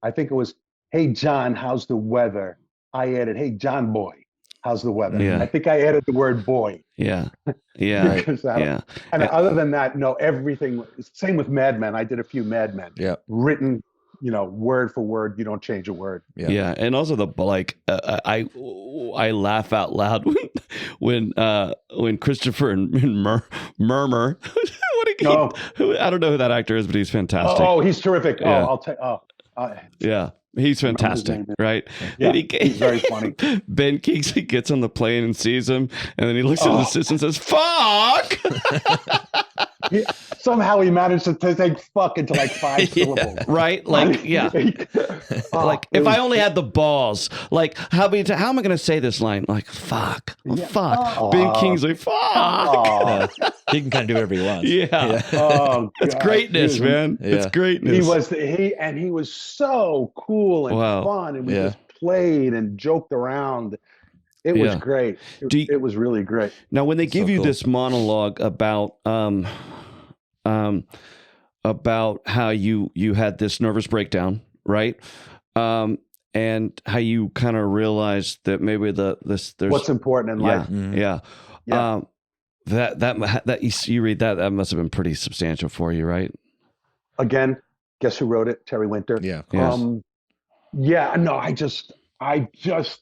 I think it was, "Hey John, how's the weather?" I added, "Hey John boy, how's the weather?" Yeah. I think I added the word "boy." Yeah. Yeah. Because Yeah. and other than that, no, everything. Same with Mad Men. I did a few Mad Men. Yeah. Written, word for word. You don't change a word. Yeah. Yeah, and also I laugh out loud when Christopher and Murmur. I don't know who that actor is, but he's fantastic. Oh, he's terrific. Yeah. Oh, I'll tell. Yeah, he's fantastic, name is. right? Yeah, And he's very funny. Ben Kingsley gets on the plane and sees him, and then he looks at his assistant and says, "Fuck!" Somehow he managed to take "fuck" into like 5 syllables. Right? Like, yeah. Like, if I only had the balls, like, how am I going to say this line? Like, fuck, fuck. Ben Kingsley, fuck. He can kind of do whatever he wants. Yeah. Oh, It's God. greatness, man. Yeah. It's greatness. He was so cool and Wow. fun, and we Yeah. just played and joked around. It was Yeah. great. It was really great. Now, when they give you cool. this monologue about how you had this nervous breakdown, right? And how you kind of realized that maybe there's What's important in life? yeah. Yeah. That you read that must have been pretty substantial for you, right? Again, guess who wrote it? Terry Winter. Yeah. Yes. No, I just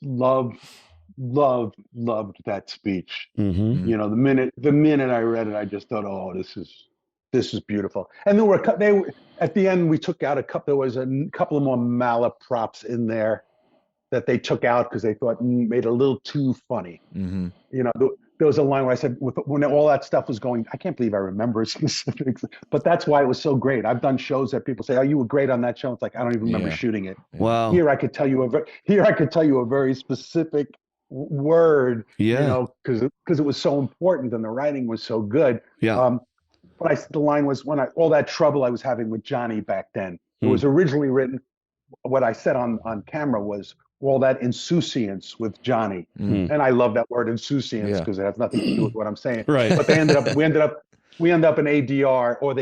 loved that speech. Mm-hmm. The minute I read it, I just thought, oh, this is beautiful. And there were at the end we took out there was a couple of more malaprops in there that they took out because they thought made it a little too funny. Mm-hmm. There was a line where I said, when all that stuff was going, I can't believe I remember specifics, but that's why it was so great. I've done shows that people say, "Oh, you were great on that show." It's like I don't even remember Yeah. shooting it. Wow. Here I could tell you a very specific word. Yeah. Because it was so important and the writing was so good. Yeah. But the line was all that trouble I was having with Johnny back then. It was originally written. What I said on camera was all that insouciance with Johnny, and I love that word insouciance because it has nothing to do with what I'm saying. Right. But we ended up in ADR, or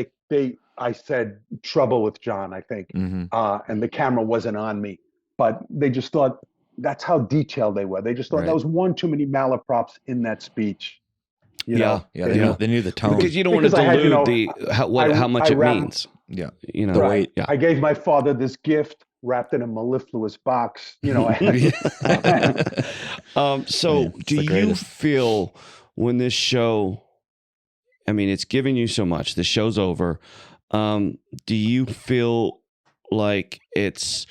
I said trouble with John, I think, and the camera wasn't on me, but they just thought that's how detailed they were. They just thought that was one too many malaprops in that speech. Yeah. They knew the tone. Because you don't want to Because I had, dilute how much it means. Yeah. The weight. Yeah. I gave my father this gift wrapped in a mellifluous box. So do you greatest. feel when this show, I mean, it's giving you so much, the show's over. Do you feel like it's,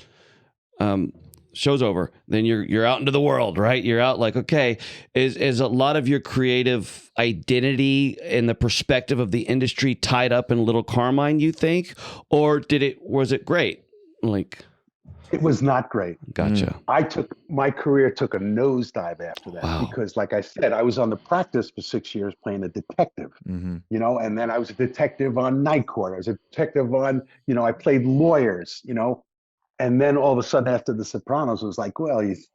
show's over, then you're out into the world, right? You're out like, okay, is a lot of your creative identity and the perspective of the industry tied up in Little Carmine, you think? Or was it great? Like, It was not great. Gotcha. My career took a nosedive after that because, like I said, I was on the practice for 6 years playing a detective, and then I was a detective on Night Court. I was a detective on, I played lawyers, and then all of a sudden after The Sopranos, it was like, well, he's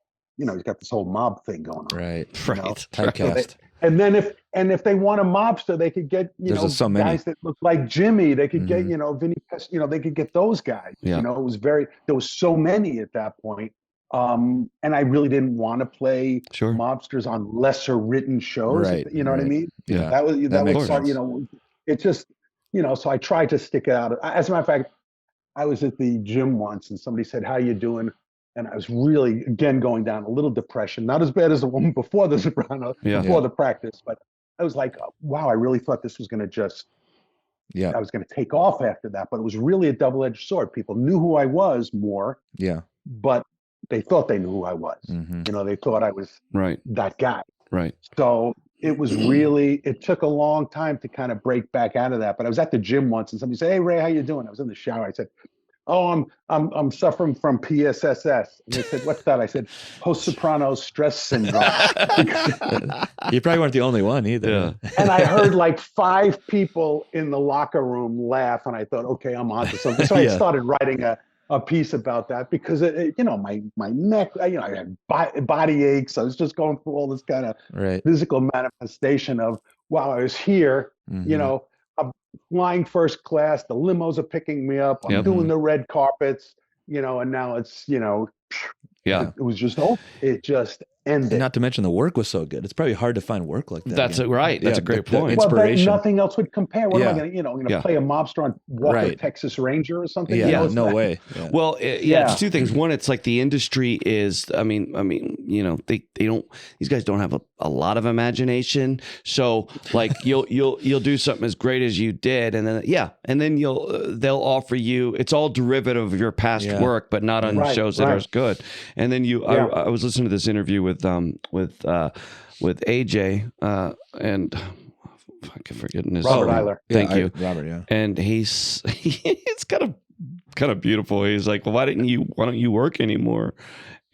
got this whole mob thing going on. Right. Typecast. And then if they want a mobster, they could get, so many guys that look like Jimmy. They could get, Vinny, they could get those guys. Yeah. There was so many at that point. And I really didn't want to play mobsters on lesser written shows. Right. You know what I mean? Yeah. That was part, sense. it just, so I tried to stick it out. As a matter of fact, I was at the gym once and somebody said, "How you doing?" And I was really, again, going down a little depression, not as bad as the one before The Sopranos, before the practice, but I was like, wow, I really thought this was going to I was going to take off after that, but it was really a double-edged sword. People knew who I was more, but they thought they knew who I was. They thought I was that guy. Right. So it was really, it took a long time to kind of break back out of that. But I was at the gym once and somebody said, "Hey, Ray, how you doing?" I was in the shower. I said, "Oh, I'm suffering from PSSS." And they said, "What's that?" I said, "Post-Sopranos stress syndrome." You probably weren't the only one either. Yeah. And I heard like 5 people in the locker room laugh, and I thought, okay, I'm on to something. So I started writing a piece about that because my neck, I had body aches. I was just going through all this kind of physical manifestation of, wow, I was here, I'm flying first class, the limos are picking me up, I'm doing the red carpets, and now it's, it was just, it just ended. And not to mention the work was so good. It's probably hard to find work like that. That's right. That's a great point. Inspiration. Well, nothing else would compare. What am I going to, play a mobster on Walker, Texas Ranger or something? Yeah, no way. Yeah. Well, it's 2 things. One, it's like the industry is, I mean, they don't, these guys don't have a lot of imagination. So like you'll do something as great as you did. And then they'll offer you, it's all derivative of your past work, but not on shows that are as good. And then I was listening to this interview with AJ and I keep forgetting his Robert Eiler. Thank you, Robert. And it's kind of beautiful. He's like, "Well, why don't you work anymore?"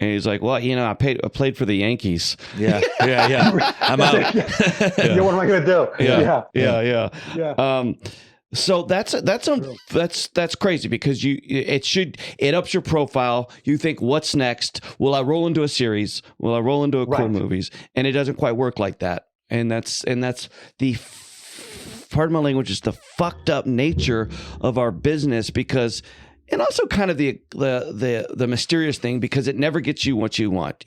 And he's like, "Well, I played for the Yankees." Yeah. I'm out. Yeah, what am I going to do? Yeah. So that's crazy because it ups your profile. You think, what's next? Will I roll into a series? Will I roll into a cool movies? And it doesn't quite work like that. And that's the pardon my language, is the fucked up nature of our business because. And also kind of the mysterious thing because it never gets you what you want.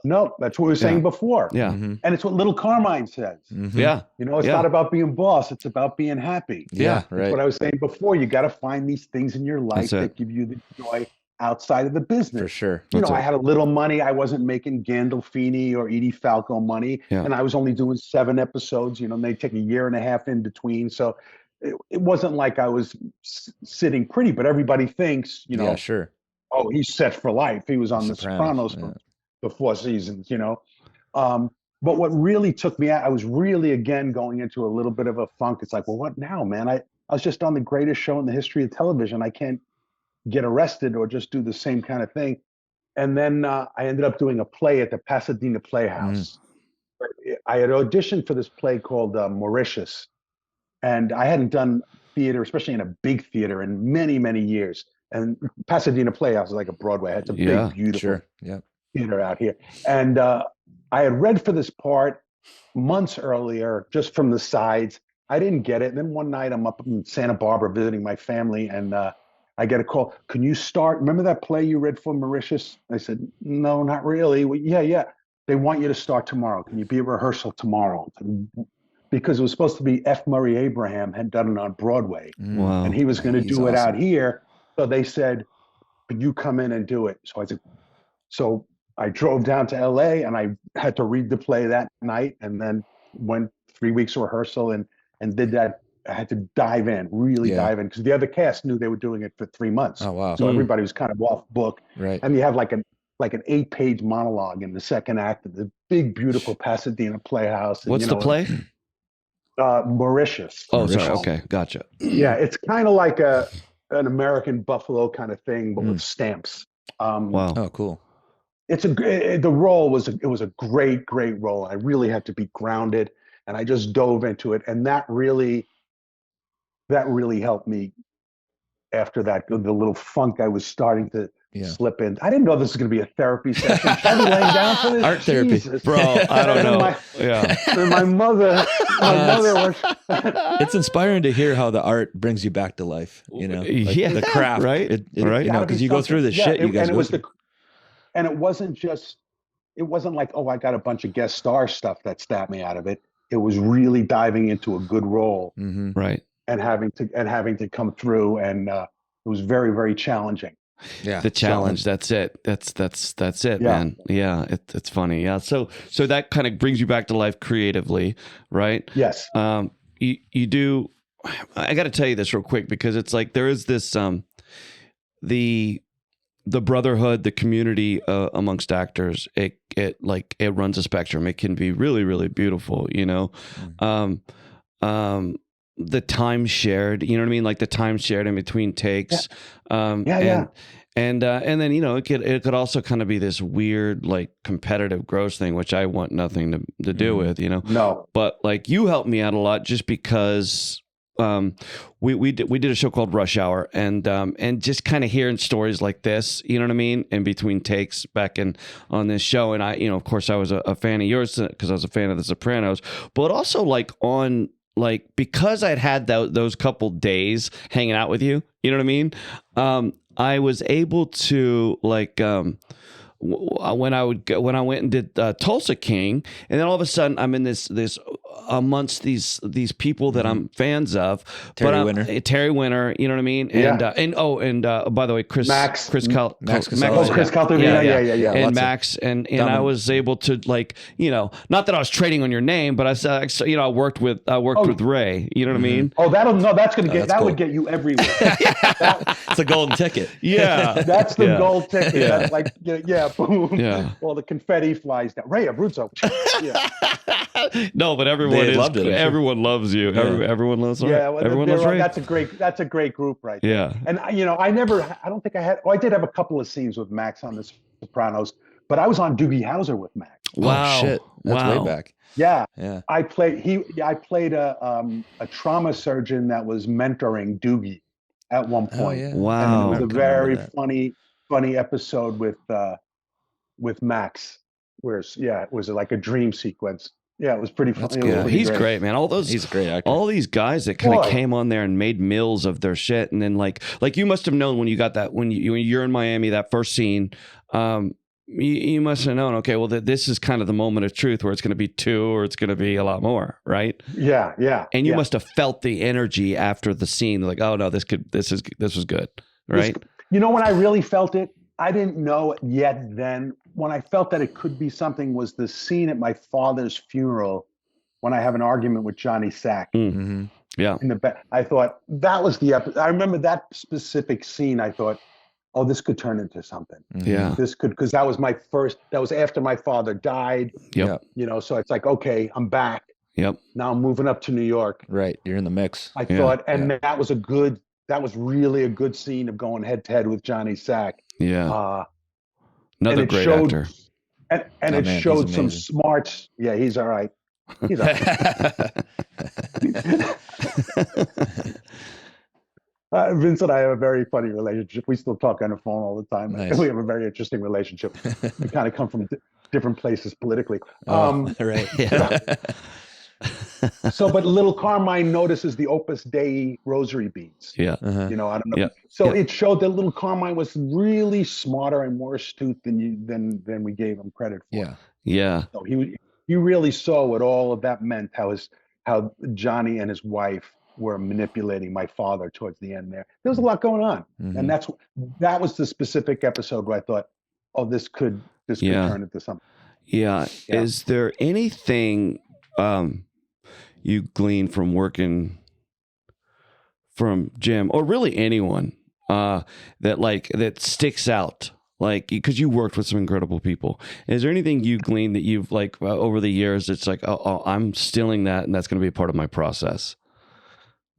No, that's what we were saying before. Yeah. And it's what little Carmine says. Yeah. It's not about being boss. It's about being happy. Yeah. That's what I was saying before. You got to find these things in your life that give you the joy outside of the business. For sure. I had a little money. I wasn't making Gandolfini or Edie Falco money. Yeah. And I was only doing 7 episodes, and they take a year and a half in between. So it wasn't like I was sitting pretty, but everybody thinks, yeah, sure. Oh, he's set for life. He was on The Sopranos for 4 seasons, But what really took me out, I was really, again, going into a little bit of a funk. It's like, well, what now, man? I was just on the greatest show in the history of television. I can't get arrested or just do the same kind of thing. And then I ended up doing a play at the Pasadena Playhouse. I had auditioned for this play called Mauritius. And I hadn't done theater, especially in a big theater, in many, many years. And Pasadena Playhouse is like a Broadway. It's a big, beautiful theater out here. And I had read for this part months earlier, just from the sides. I didn't get it. And then one night I'm up in Santa Barbara visiting my family, and I get a call. "Can you start? Remember that play you read for Mauritius?" I said, "No, not really." "Well, yeah. They want you to start tomorrow. Can you be at rehearsal tomorrow?" Because it was supposed to be F. Murray Abraham had done it on Broadway. Wow. And he was going to do it out here. So they said, "Can you come in and do it?" So I said, so I drove down to LA and I had to read the play that night and then went 3 weeks of rehearsal and did that. I had to dive in, really dive in, because the other cast knew they were doing it for 3 months. Oh, wow. So everybody was kind of off book. Right. And you have like an 8-page monologue in the second act of the big, beautiful Pasadena Playhouse. And, what's the play? Mauritius. Oh, sorry. Okay, gotcha. Yeah, it's kind of like a an American Buffalo kind of thing, but with stamps. Wow. Oh, cool. The role was a great role. I really had to be grounded, and I just dove into it, and that really helped me after that, the little funk I was starting to slip in. I didn't know this was going to be a therapy session. Should I be laying down for this? Art therapy. Jesus. Bro, I don't know. And my mother was. It's inspiring to hear how the art brings you back to life. You know, like Yeah, the craft, right? Right? You know, because you go through the shit. You guys and it go was through. and it wasn't like, oh, I got a bunch of guest star stuff that stabbed me out of it. It was really diving into a good role, Right? and having to come through, and it was very, very challenging. Yeah, The challenge. That's it. That's it, man. Yeah, it's funny. Yeah. So that kind of brings you back to life creatively, right? Yes. You do. I got to tell you this real quick, because it's like there is this the brotherhood, the community amongst actors. It runs a spectrum. It can be really, really beautiful. You know. The time shared, you know what I mean? Like the time shared in between takes. And then, you know, it could also kind of be this weird, like competitive gross thing, which I want nothing to do with, you know? No. But like you helped me out a lot just because we did a show called Rush Hour, and just kind of hearing stories like this, you know what I mean, in between takes back on this show. And I, you know, of course I was a fan of yours because I was a fan of the Sopranos, but also because I'd had those couple days hanging out with you, you know what I mean? I was able to when I went and did Tulsa King, and then all of a sudden I'm in this amongst these people that I'm fans of. Terry Winter, you know what I mean? And by the way, Chris Caltavina, yeah. And Max, and I was able to, like, you know, not that I was trading on your name, but I said, you know, I worked with Ray, you know what I mean? Oh, that's going to get, that cool. Would get you everywhere. It's a golden ticket. Yeah. That's the gold ticket. Yeah. That's like, boom. Yeah. Well, the confetti flies down. Ray Abruzzo. Yeah. No, but everyone loves you. Yeah. Everyone loves Ray. Yeah, well, everyone loves Ray. That's a great group right there. Yeah. And you know, I don't think I had. Oh, I did have a couple of scenes with Max on The Sopranos, but I was on Doogie Howser with Max. Wow. Oh, shit. That's way back. Yeah. Yeah. I played a trauma surgeon that was mentoring Doogie at one point. Oh, yeah. Wow. And it was a very funny episode with Max, where it was like a dream sequence. Yeah, it was pretty funny. Yeah, he's great, man. He's a great actor. All these guys that kind of came on there and made mills of their shit, and then like you must have known when you got that when you're in Miami, that first scene. You must have known, okay, well, this is kind of the moment of truth where it's going to be 2 or it's going to be a lot more, right? Yeah. And you must have felt the energy after the scene, like, oh no, this was good, right? You know, when I really felt it, I didn't know yet then. When I felt that it could be something was the scene at my father's funeral when I have an argument with Johnny Sack. Mm-hmm. Yeah. In the back. I thought that was the episode. I remember that specific scene. I thought, oh, this could turn into something. Yeah. This could, because that was after my father died. Yep. You know, so it's like, okay, I'm back. Yep. Now I'm moving up to New York. Right. You're in the mix. I thought, and that was really a good scene of going head to head with Johnny Sack. Yeah. Another great actor. And it showed some smarts. Yeah, he's all right. He's all right. Vince and I have a very funny relationship. We still talk on the phone all the time. Nice. We have a very interesting relationship. We kind of come from different places politically. Right. Yeah. So, but little Carmine notices the Opus Dei rosary beads. Yeah. Uh-huh. You know, I don't know. Yeah. So it showed that little Carmine was really smarter and more astute than we gave him credit for. Yeah. Yeah. So he really saw what all of that meant, how Johnny and his wife were manipulating my father towards the end there. There was a lot going on. Mm-hmm. And that was the specific episode where I thought, oh, this could turn into something. Yeah. Is there anything you glean from working from Jim, or really anyone, that sticks out? Like, because you worked with some incredible people. Is there anything you glean that you've over the years? It's like, oh, I'm stealing that, and that's going to be a part of my process.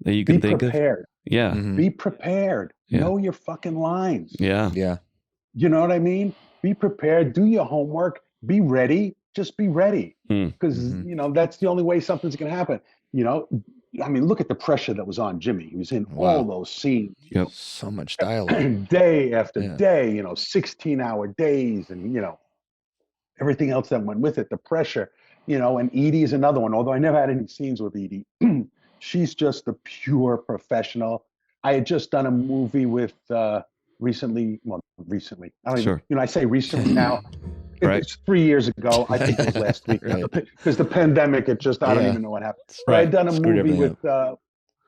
that you can Be think prepared. of? Yeah. Mhm. Be prepared. Yeah. Know your fucking lines. Yeah. Yeah. You know what I mean? Be prepared. Do your homework. Be ready. Just be ready. Because, Mhm. you know, that's the only way something's going to happen. You know, I mean, look at the pressure that was on Jimmy. He was in all those scenes. Yep. So much dialogue. Day after Yeah. day, you know, 16-hour days and, you know, everything else that went with it, the pressure, you know, and Edie is another one. Although I never had any scenes with Edie, she's just a pure professional. I had just done a movie with recently. I don't even, you know, I say recently now. Right. It's 3 years ago. I think it was last week Right. because the pandemic. It just I don't Yeah. even know what happened. But I'd done a Screwed movie everything with.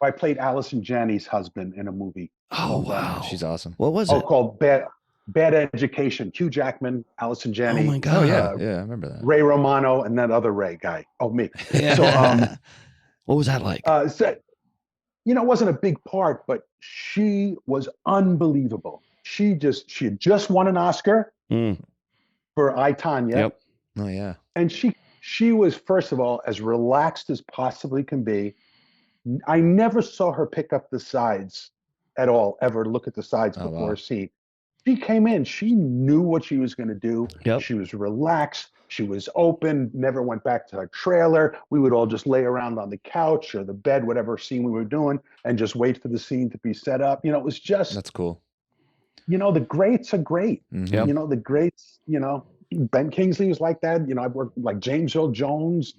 I played Allison Janney's husband in a movie. Oh, wow. She's awesome. What was it? Called Bad Education. Hugh Jackman, Allison Janney. Oh, my God. Oh yeah. Yeah. I remember that. Ray Romano, and that other Ray guy. Oh, me. Yeah. So, what was that like? so, you know, it wasn't a big part, but she was unbelievable. She had just won an Oscar for I, Tonya. Yep. Oh yeah. And she was, first of all, as relaxed as possibly can be. I never saw her pick up the sides at all, ever look at the sides before a scene. She came in, she knew what she was going to do. Yep. She was relaxed. She was open, never went back to her trailer. We would all just lay around on the couch or the bed, whatever scene we were doing, and just wait for the scene to be set up. You know, it was just, That's cool. you know, the greats are great. Mhm. You know, the greats, you know, Ben Kingsley was like that. You know, I've worked with like James Earl Jones,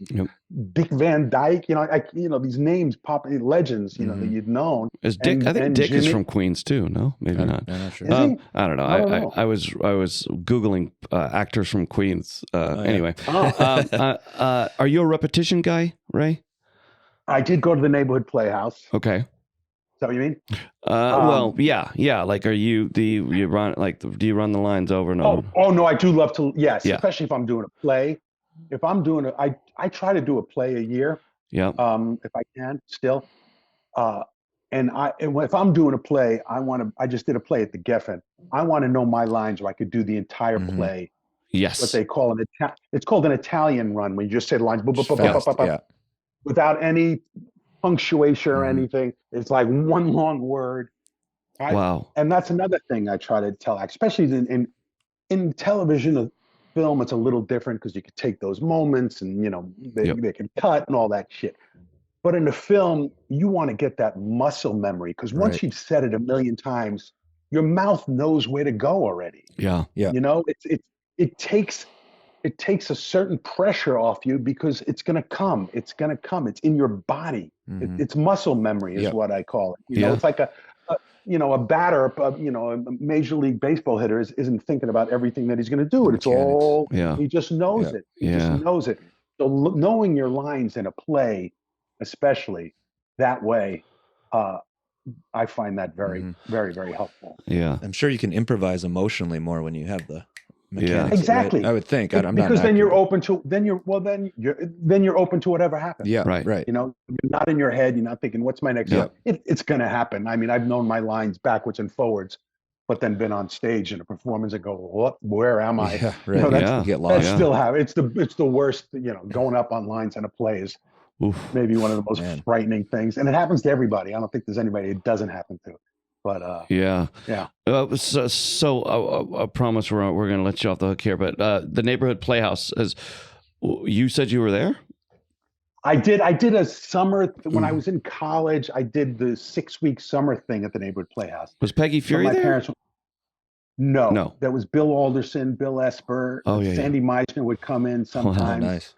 Dick Van Dyke. You know, these names pop legends. You know that you'd known. Is Dick? I think Dick is Jimmy, from Queens too. No, maybe not. I'm not sure. Is he? I don't know. I don't know. I was googling actors from Queens. Anyway, are you a repetition guy, Ray? I did go to the neighborhood Playhouse. Okay. Is that what you mean? Well, yeah. Like, do you run the lines over and over? Oh no, I do love to. Yes, Yeah. especially if I'm doing a play. If I'm doing I try to do a play a year. Yeah. If I can still. And if I'm doing a play, I just did a play at the Geffen. I want to know my lines, or I could do the entire play. Yes. What they call it's called an Italian run, when you just say the lines Yeah. without any punctuation or anything. It's like one long word. Wow. And that's another thing I try to tell, especially in television or film. It's a little different because you could take those moments and, you know, they can cut and all that shit. But in the film, you want to get that muscle memory, because once you've said it a million times, your mouth knows where to go already. Yeah. Yeah. You know, it takes a certain pressure off you, because it's going to come. It's going to come. It's in your body. It's muscle memory is what I call it. You know, it's like a batter, a Major League Baseball hitter isn't thinking about everything that he's going to do. It's all, he just knows it. He just knows it. So knowing your lines in a play, especially that way, I find that very, very, very helpful. Yeah. I'm sure you can improvise emotionally more when you have the mechanics. Exactly. Right? I would think. I'm not because then you're open to you're open to whatever happens. Yeah. Right. You know, you're not in your head. You're not thinking, what's my next line? It's going to happen. I mean, I've known my lines backwards and forwards, but then been on stage in a performance and go, where am I? Yeah, right. You know, Get lost. That still happens. It's the worst. You know, going up on lines in a play is maybe one of the most frightening things, and it happens to everybody. I don't think there's anybody it doesn't happen to. But yeah. So I promise we're going to let you off the hook here. But the neighborhood Playhouse, as you said, you were there. I did a summer when I was in college. I did the 6-week summer thing at the neighborhood Playhouse. Was Peggy Fury there? Parents, no. There was Bill Alderson, Bill Esper, Sandy Meisner would come in sometimes. Nice.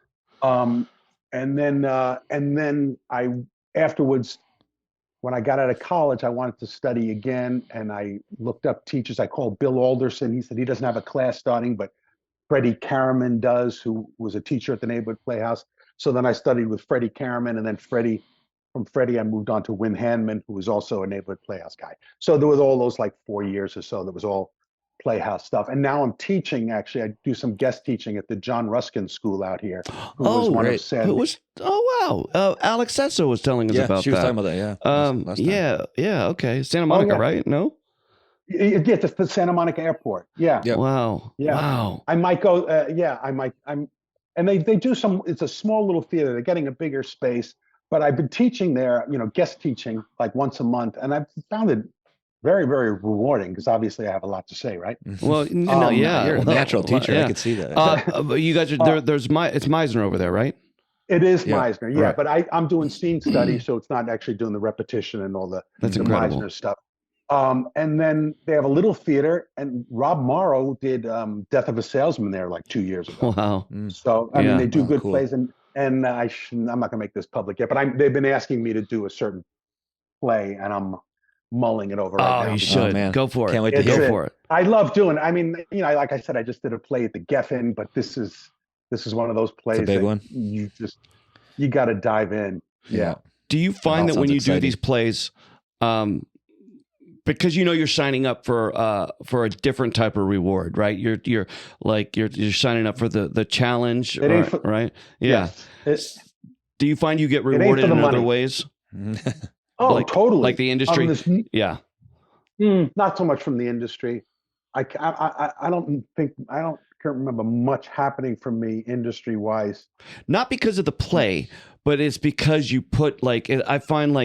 And then I afterwards, when I got out of college, I wanted to study again, and I looked up teachers. I called Bill Alderson. He said he doesn't have a class starting, but Freddie Karaman does, who was a teacher at the neighborhood Playhouse. So then I studied with Freddie Karaman, and then from Freddie, I moved on to Win Handman, who was also a neighborhood Playhouse guy. So there was all those like 4 years or so that was all Playhouse stuff. And now I'm teaching, actually. I do some guest teaching at the John Ruskin School out here. Wow. Alex Sesso was telling us about that. She was talking about that, last time. Yeah, okay. Santa Monica, right? No? Yeah, it's the Santa Monica Airport. Yeah. Yep. Wow. Yeah. Wow. I might go, and they do some, it's a small little theater. They're getting a bigger space, but I've been teaching there, guest teaching like once a month, and I've found it very, very rewarding because obviously I have a lot to say, right? Well, yeah, you're a natural teacher. Yeah. I could see that. You guys are it's Meisner over there, right? It is Yeah, Meisner, yeah, right. but I'm doing scene study, so it's not actually doing the repetition and all the incredible. Meisner stuff. And then they have a little theater, and Rob Morrow did Death of a Salesman there like 2 years ago. Wow. So I mean, they do good cool. plays, and I'm not gonna make this public yet, but they've been asking me to do a certain play, and I'm mulling it over right now. You should man. go for it. Can't wait to go for it. I love doing. I mean, like I said, I just did a play at the Geffen, but this is one of those plays. It's a big that one. You got to dive in. Yeah. Do you find that when you do these plays, because you're signing up for a different type of reward, right? You're signing up for the challenge, right? Yeah. Yes. Do you find you get rewarded in other ways? Oh, totally. Like the industry. Yeah. Not so much from the industry. I can't remember much happening for me industry wise. Not because of the play, but it's because you put I find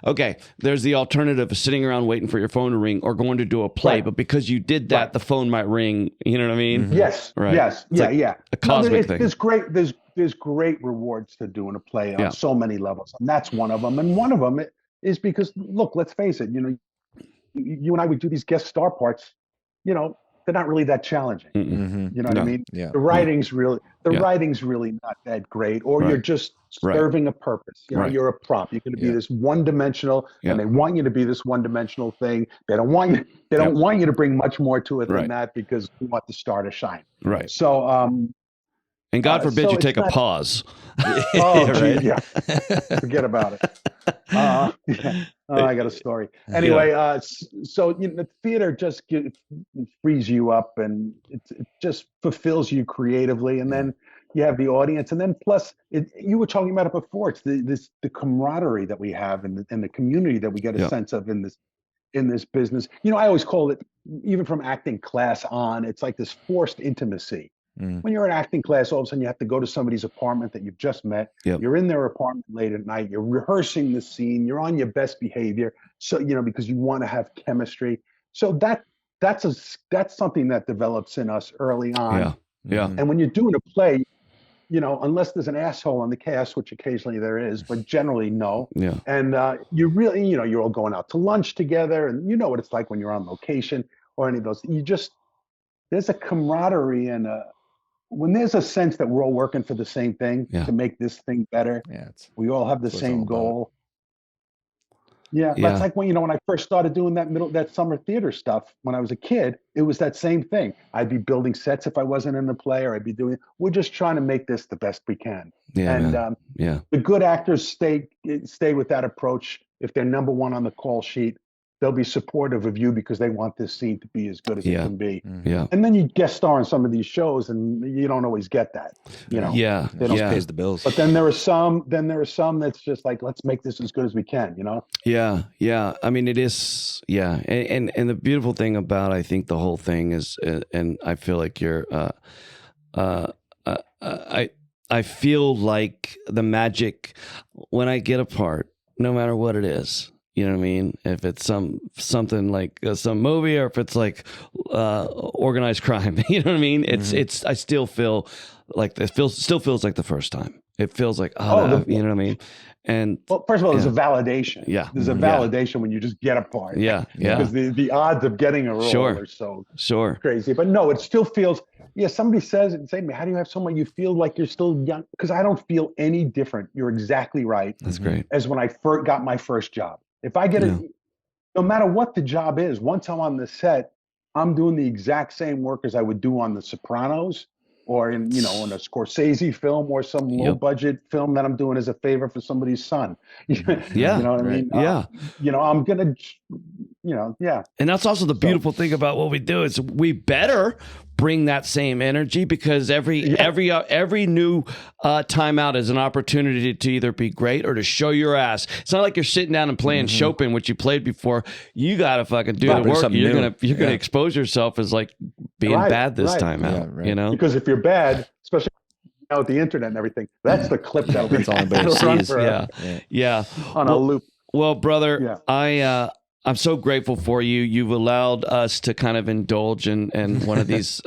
okay, there's the alternative of sitting around waiting for your phone to ring or going to do a play, but because you did that, the phone might ring. You know what I mean? Mm-hmm. Yes. Right. Yes. It's yeah. A cosmic thing. There's great rewards to doing a play on so many levels, and that's one of them. And one of them is because look, let's face it. You and I would do these guest star parts. They're not really that challenging. Mm-mm. You know what I mean? Yeah. The writing's really not that great, or you're just serving a purpose. You're a prop. You're going to be this one-dimensional, and they want you to be this one-dimensional thing. They don't want you. They don't want you to bring much more to it than that because you want the star to shine. Right. So, and God forbid you take a pause. Gee, yeah. Forget about it. I got a story. Anyway, so the theater just frees you up, and it just fulfills you creatively, and then you have the audience, and then plus, you were talking about it before. It's the camaraderie that we have, and the community that we get a sense of in this business. I always call it, even from acting class on, it's like this forced intimacy. When you're in acting class, all of a sudden you have to go to somebody's apartment that you've just met. Yep. You're in their apartment late at night. You're rehearsing the scene. You're on your best behavior. So, because you want to have chemistry. So that's something that develops in us early on. Yeah. And when you're doing a play, unless there's an asshole on the cast, which occasionally there is, but generally no. Yeah. And you really, you're all going out to lunch together, and you know what it's like when you're on location or any of those. There's a camaraderie and when there's a sense that we're all working for the same thing to make this thing better, we all have the same goal. Yeah, that's like when I first started doing that summer theater stuff when I was a kid. It was that same thing. I'd be building sets if I wasn't in the play, or we're just trying to make this the best we can. Yeah, and the good actors stay with that approach. If they're number one on the call sheet, they'll be supportive of you because they want this scene to be as good as it can be. Yeah. And then you guest star on some of these shows, and you don't always get that. Yeah. They don't pays the bills. But then there are some that's just like, let's make this as good as we can. Yeah. Yeah. I mean, it is. Yeah. And the beautiful thing about, I think, the whole thing is, and I feel like you're, I feel like the magic when I get a part, no matter what it is. You know what I mean? If it's something like some movie, or if it's like organized crime, you know what I mean? It's I still feel like still feels like the first time. It feels like you know what I mean? And first of all, there's a validation. Yeah, there's a validation when you just get a part. Yeah. Because the odds of getting a role are so crazy. But no, it still feels. Yeah, somebody says it and say to me, "How do you have someone you feel like you're still young?" Because I don't feel any different. You're exactly right. That's great. As when I first got my first job. If I get no matter what the job is, once I'm on the set, I'm doing the exact same work as I would do on The Sopranos, or in a Scorsese film, or some low budget film that I'm doing as a favor for somebody's son. You know what I mean? I'm gonna, And that's also the beautiful thing about what we do is we better bring that same energy, because every new time out is an opportunity to either be great or to show your ass. It's not like you're sitting down and playing Chopin, which you played before. You got to fucking do the work. You're gonna expose yourself as like being bad this time out. Because if you're bad, especially now with the internet and everything, that's the clip that'll That's all anybody run sees. for Yeah. on a loop. Well, brother, Yeah. I'm so grateful for you. You've allowed us to kind of indulge in one of these.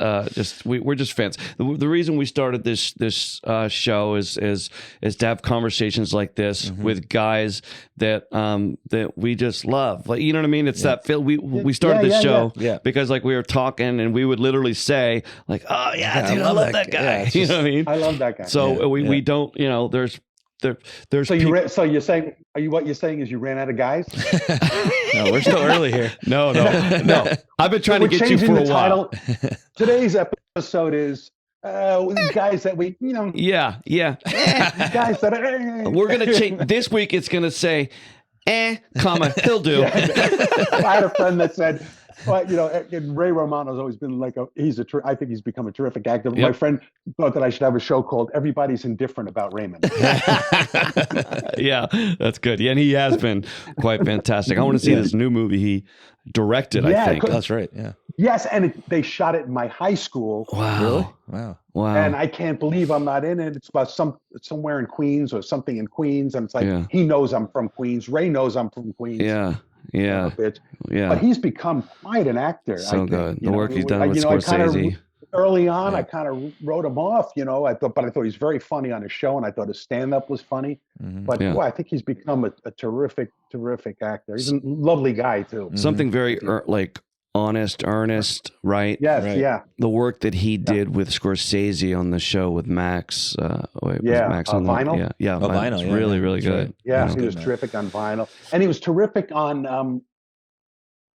We're just fans. The reason we started this show is to have conversations like this with guys that we just love. Like, you know what I mean? It's that feel. We started this show because like we were talking and we would literally say like, oh yeah, dude, I love that guy. Yeah, you know what I mean? I love that guy. So we don't. You know, there's. So you're saying? What you're saying is you ran out of guys? No, we're still early here. No. I've been trying to get you for a while. Today's episode is guys that we, Yeah. guys that We're gonna change this week. It's gonna say, comma, he'll do. I had a friend that said, well, and Ray Romano's always been like I think he's become a terrific actor. Yep. My friend thought that I should have a show called Everybody's Indifferent About Raymond. Yeah, that's good. Yeah, and he has been quite fantastic. I want to see this new movie he directed. I think that's right. Yeah. Yes, and they shot it in my high school. Wow. Really? Wow. And I can't believe I'm not in it. It's about somewhere in Queens or something in Queens, and it's like he knows I'm from Queens. Ray knows I'm from Queens. Yeah. But he's become quite an actor. So good. The work he's done with Scorsese. Early on, I kind of wrote him off, I thought he was very funny on his show, and I thought his stand-up was funny. But boy, I think he's become a terrific actor. He's a lovely guy too. Something very honest, earnest, right? Yes, right. yeah. The work that he did with Scorsese on the show with Max. Max on Vinyl? Yeah, Vinyl. It's Yeah, really, yeah. really That's good. right. Yeah, Yeah. he was terrific on Vinyl, and he was terrific on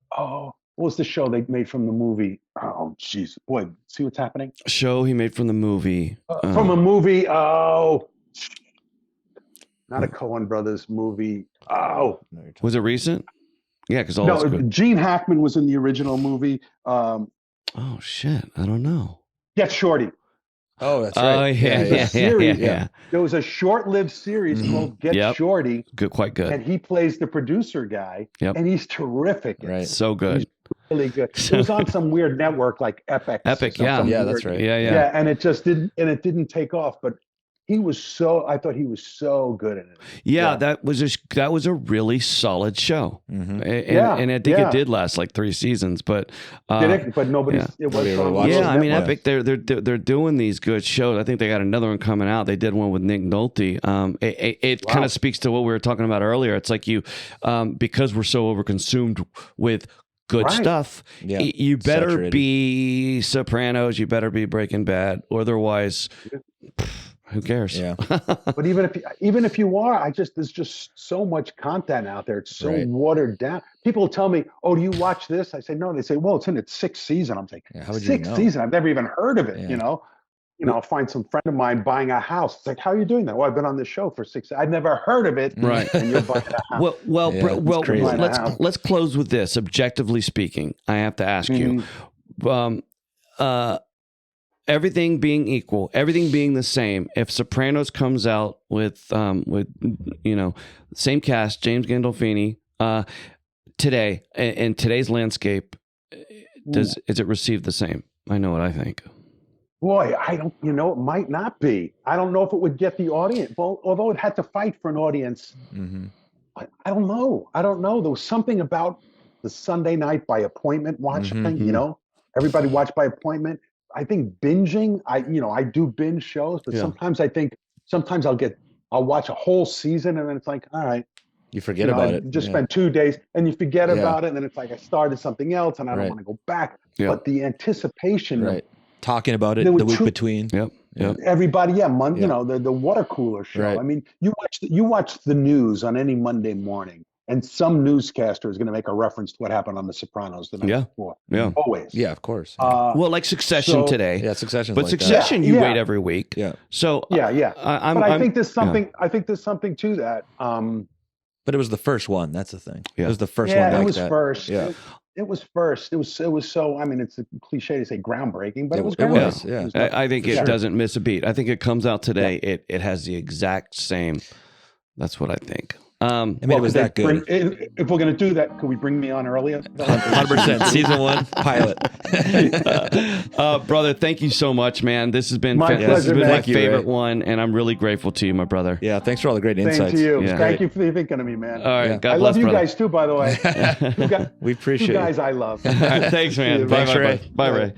what was the show they made from the movie? Oh, jeez, boy, see what's happening? Show he made from the movie. From a movie. Oh, not a Coen Brothers movie. Oh, Was it recent? Yeah, because all that's good. Gene Hackman was in the original movie. Oh shit, I don't know. Get Shorty. Oh, that's right. Oh yeah. There was a short-lived series called Get Shorty. Good, quite good. And he plays the producer guy. Yep. And he's terrific. Right. So good. He's really good. It was on some weird network like Epic. Epic, Yeah, that's right. Yeah. And it didn't take off, but I thought he was so good in it. Yeah, that was a really solid show. Mm-hmm. And I think it did last like 3 seasons, but did it? But nobody. It was on I mean, network. Epic. They're doing these good shows. I think they got another one coming out. They did one with Nick Nolte. It kind of speaks to what we were talking about earlier. It's like because we're so overconsumed with good stuff. Yeah. You better Saturated. be Sopranos. You better be Breaking Bad. Otherwise. Who cares? Yeah. But even if you are, there's just so much content out there. It's so watered down. People tell me, "Oh, do you watch this?" I say, "No." They say, "Well, it's in its 6th season." I'm like, how would you know? 6th season? I've never even heard of it. Yeah. I'll find some friend of mine buying a house. It's like, "How are you doing that?" "Well, I've been on this show for 6. I've never heard of it." Right. And you're buying a house. Well. crazy. Let's close with this. Objectively speaking, I have to ask you. Everything being equal, everything being the same. If Sopranos comes out with same cast, James Gandolfini, today in today's landscape, is it received the same? I know what I think. Boy, I don't. It might not be. I don't know if it would get the audience. Well, although it had to fight for an audience, I don't know. There was something about the Sunday night by appointment watching. Everybody watched by appointment. I think binging. I do binge shows, but sometimes I'll watch a whole season and then it's like, all right, you forget about it. Just spend 2 days and you forget about it, and then it's like I started something else and I don't want to go back. But the anticipation, talking about it the week between. Yep. Everybody, the water cooler show. Right. I mean, you watch the news on any Monday morning, and some newscaster is going to make a reference to what happened on The Sopranos the night before. Yeah. Always. Yeah, of course. Well, like Succession today. Yeah, Succession. But like Succession, you wait every week. Yeah. So But I think there's something. I think there's something to that. But it was the first one. That's the thing. Yeah. It was the first one. It like was that. first. Yeah. It was first. It was so. I mean, it's a cliche to say groundbreaking, but it was. It was. groundbreaking. Yeah. I think it doesn't miss a beat. I think it comes out today. It has the exact same. That's what I think. I mean, it was that good. If we're going to do that, could we bring me on earlier? 100%. Season 1 pilot. Brother, thank you so much, man. This has been My this has pleasure, been man. my Thank you, favorite Ray. one, and I'm really grateful to you, my brother. Yeah, thanks for all the great Same insights. to you. Yeah. Thank you for thinking of me, man. All right, Yeah. God I bless, love you brother. guys too, by the way. We appreciate Two it. guys I love. All right, thanks, man. See you, Bye, Thanks, bye, Ray. bye, Bye. Ray.